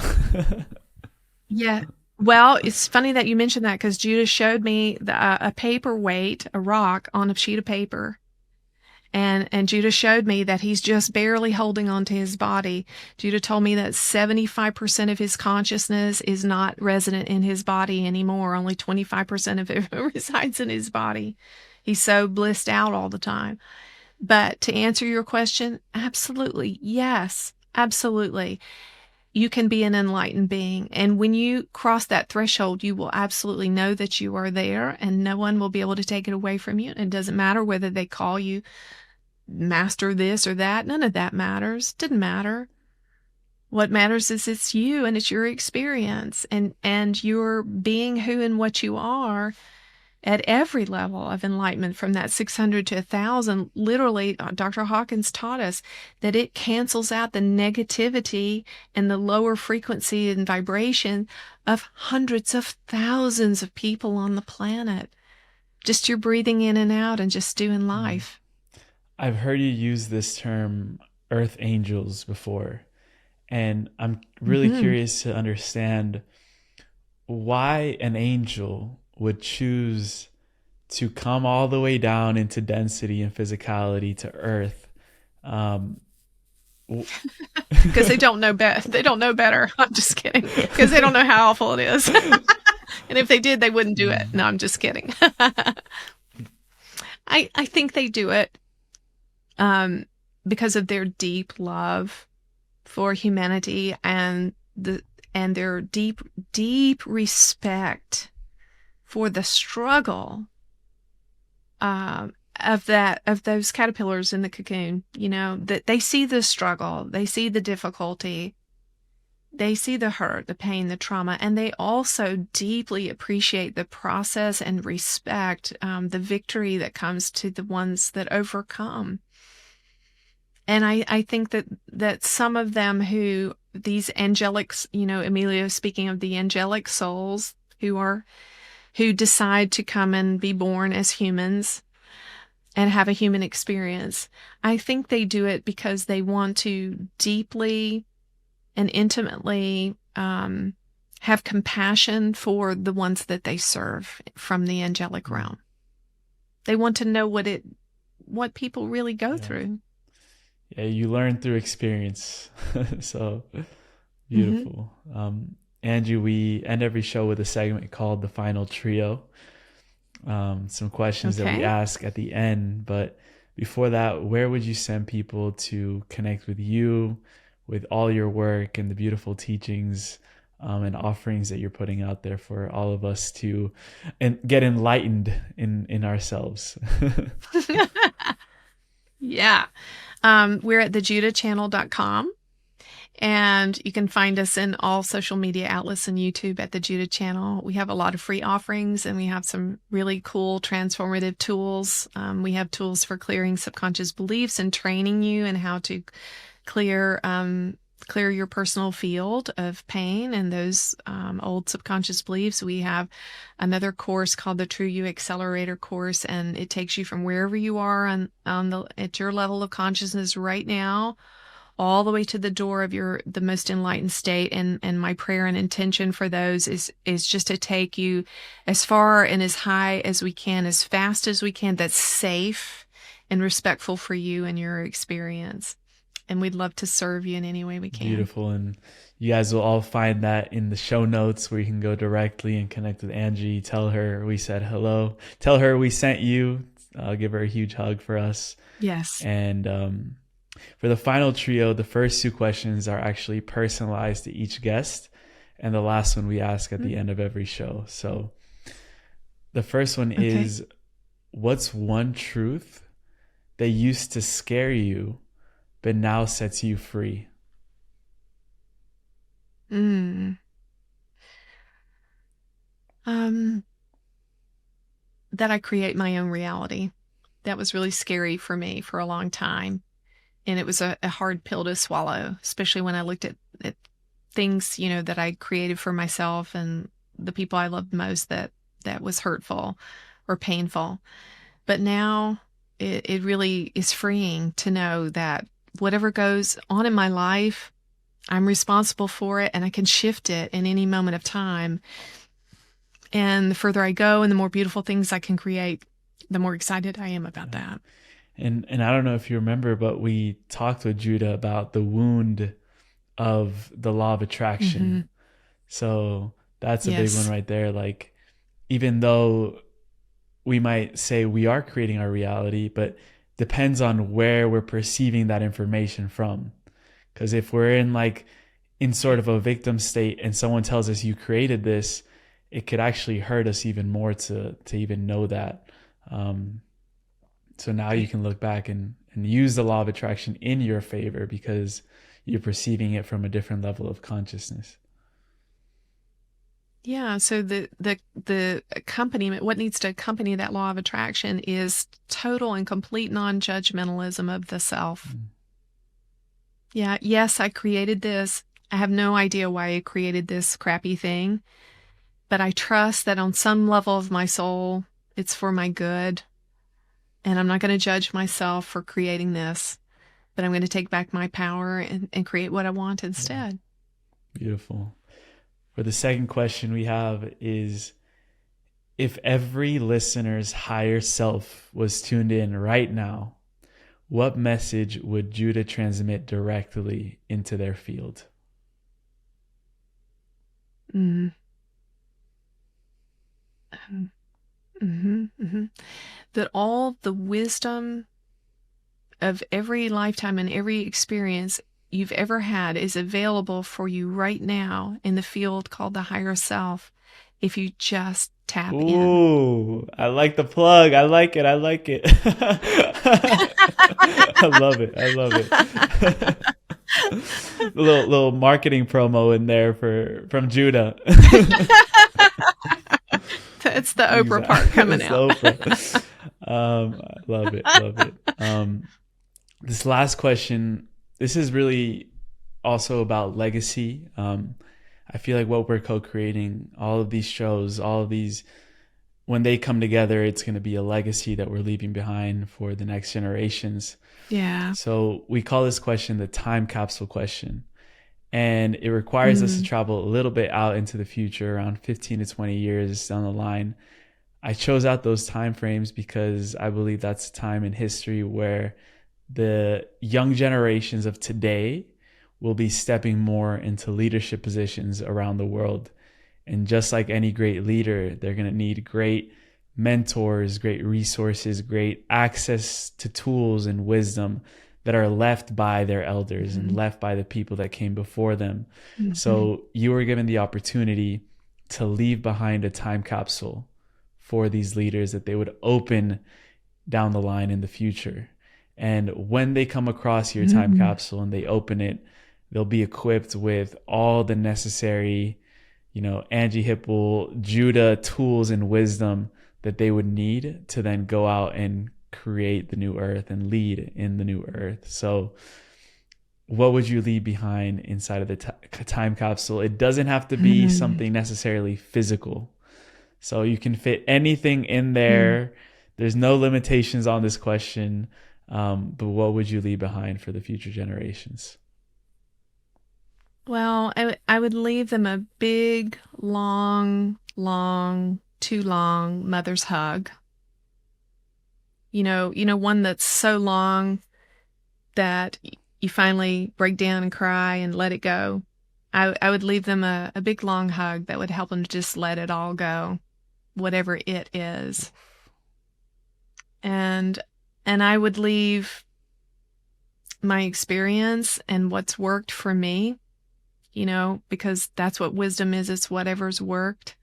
Yeah. Well, it's funny that you mentioned that, because Judah showed me a paperweight, a rock on a sheet of paper. And Judah showed me that he's just barely holding on to his body. Judah told me that 75% of his consciousness is not resident in his body anymore. Only 25% of it resides in his body. He's so blissed out all the time. But to answer your question, absolutely. Yes, absolutely. You can be an enlightened being. And when you cross that threshold, you will absolutely know that you are there, and no one will be able to take it away from you. And it doesn't matter whether they call you master this or that. None of that matters. Didn't matter. What matters is it's you, and it's your experience, and you're being who and what you are at every level of enlightenment, from that 600 to 1,000. Literally, Dr. Hawkins taught us that it cancels out the negativity and the lower frequency and vibration of hundreds of thousands of people on the planet. Just you're breathing in and out and just doing life. I've heard you use this term earth angels before, and I'm really curious to understand why an angel would choose to come all the way down into density and physicality to earth. Because they don't know better. They don't know better. I'm just kidding. Because they don't know how awful it is. And if they did, they wouldn't do it. No, I'm just kidding. I think they do it because of their deep love for humanity, and their deep respect for the struggle of those caterpillars in the cocoon. You know, that they see the struggle, they see the difficulty, they see the hurt, the pain, the trauma, and they also deeply appreciate the process and respect the victory that comes to the ones that overcome. And I think that some of them these angelic, Emilio, speaking of the angelic souls who decide to come and be born as humans and have a human experience, I think they do it because they want to deeply and intimately have compassion for the ones that they serve from the angelic realm. They want to know what people really go through. Yeah, you learn through experience. So beautiful. Angie, we end every show with a segment called The Final Trio. Some questions that we ask at the end. But before that, where would you send people to connect with you, with all your work and the beautiful teachings and offerings that you're putting out there for all of us to get enlightened in ourselves? Yeah. We're at thejudahchannel.com, and you can find us in all social media outlets and YouTube at the Judah Channel. We have a lot of free offerings, and we have some really cool transformative tools. We have tools for clearing subconscious beliefs and training you in how to clear your personal field of pain and those old subconscious beliefs. We have another course called the True You Accelerator course, and it takes you from wherever you are at your level of consciousness right now, all the way to the door of the most enlightened state. And my prayer and intention for those is just to take you as far and as high as we can, as fast as we can, that's safe and respectful for you and your experience. And we'd love to serve you in any way we can. Beautiful. And you guys will all find that in the show notes, where you can go directly and connect with Angie. Tell her we said hello. Tell her we sent you. Give her a huge hug for us. Yes. And for the final trio, the first two questions are actually personalized to each guest. and the last one we ask at the end of every show. So the first one Okay. is, what's one truth that used to scare you but now sets you free? Mm. Um, that I create my own reality. That was really scary for me for a long time. And it was a hard pill to swallow, especially when I looked at things, that I created for myself and the people I loved most that was hurtful or painful. But now it really is freeing to know that whatever goes on in my life, I'm responsible for it and I can shift it in any moment of time. And the further I go and the more beautiful things I can create, the more excited I am about that. And I don't know if you remember, but we talked with Judah about the wound of the law of attraction. So that's a big one Yes. right there. Like, even though we might say we are creating our reality, but depends on where we're perceiving that information from. Because if we're in sort of a victim state and someone tells us you created this, it could actually hurt us even more to even know that. So now you can look back and use the law of attraction in your favor because you're perceiving it from a different level of consciousness. Yeah, so the accompaniment, what needs to accompany that law of attraction is total and complete non-judgmentalism of the self. Yeah, yes, I created this. I have no idea why I created this crappy thing, but I trust that on some level of my soul, it's for my good. And I'm not going to judge myself for creating this, but I'm going to take back my power and create what I want instead. Beautiful. For the second question we have is, if every listener's higher self was tuned in right now, what message would Judah transmit directly into their field? Mm-hmm. Mm-hmm. Mm-hmm. That all the wisdom of every lifetime and every experience you've ever had is available for you right now in the field called the higher self if you just tap in. Ooh, I like the plug. I like it. I like it. I love it. I love it. little marketing promo in there from Judah. That's the Oprah part coming It's out. Oprah. I love it. Love it. This last question, this is really also about legacy. I feel like what we're co-creating, all of these shows, all of these, when they come together, it's going to be a legacy that we're leaving behind for the next generations. Yeah. So we call this question the time capsule question. And it requires us to travel a little bit out into the future, around 15 to 20 years down the line. I chose out those time frames because I believe that's a time in history where the young generations of today will be stepping more into leadership positions around the world. And just like any great leader, they're going to need great mentors, great resources, great access to tools and wisdom that are left by their elders and left by the people that came before them. So you were given the opportunity to leave behind a time capsule for these leaders that they would open down the line in the future. And when they come across your time capsule and they open it, they'll be equipped with all the necessary, Anjie Hipple, Judah tools and wisdom that they would need to then go out and create the new earth and lead in the new earth. So what would you leave behind inside of the time capsule? It doesn't have to be something necessarily physical. So you can fit anything in there. There's no limitations on this question. But what would you leave behind for the future generations? Well, I would leave them a big, long, too long mother's hug. One that's so long that you finally break down and cry and let it go. I would leave them a big, long hug that would help them to just let it all go, whatever it is. And I would leave my experience and what's worked for me because that's what wisdom is. It's whatever's worked.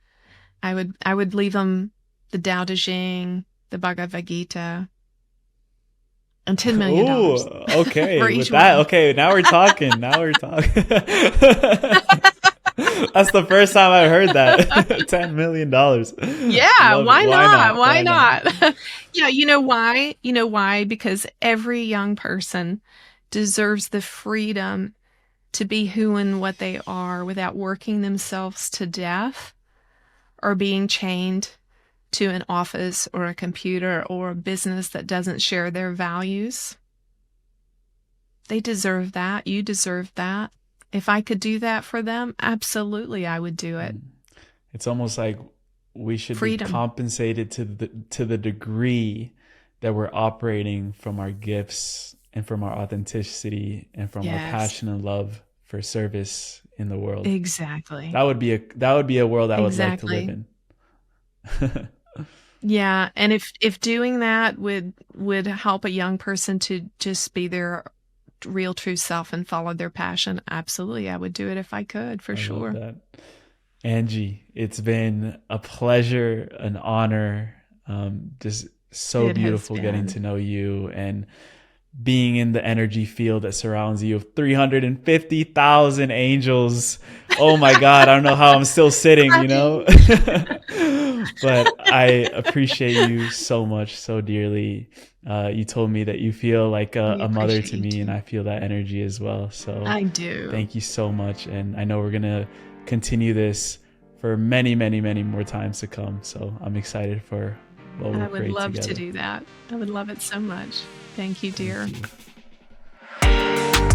I would leave them the Tao Te Ching, the Bhagavad Gita, and $10 million Ooh, for okay. each With that, one. okay, now we're talking. Now we're talking. That's the first time I heard that. $10 million. Yeah, Love it. why Why not? not? Why Why not? not? Yeah, you know why? You know why? Because every young person deserves the freedom to be who and what they are without working themselves to death or being chained to an office or a computer or a business that doesn't share their values. They deserve that. You deserve that. If I could do that for them, absolutely I would do it. It's almost like we should be Freedom. compensated to the degree that we're operating from our gifts and from our authenticity and from our Yes, passion and love for service in the world. exactly. That would be a world I would like to live Exactly. in. Yeah, and if doing that would help a young person to just be their real true self and follow their passion, absolutely, I would do it if I could, for I love sure. that. Anjie, it's been a pleasure, an honor. Just so It has beautiful getting been. to know you and being in the energy field that surrounds you of 350,000 angels. Oh my God, I don't know how I'm still sitting, you know? But I appreciate you so much, so dearly. You told me that you feel like We a mother appreciate to you me, and too. I feel that energy as well. So I do. thank you so much. And I know we're going to continue this for many, many, many more times to come. So I'm excited for what we'll I would create love to together. do that. I would love it so much. Thank you, Thank dear. you.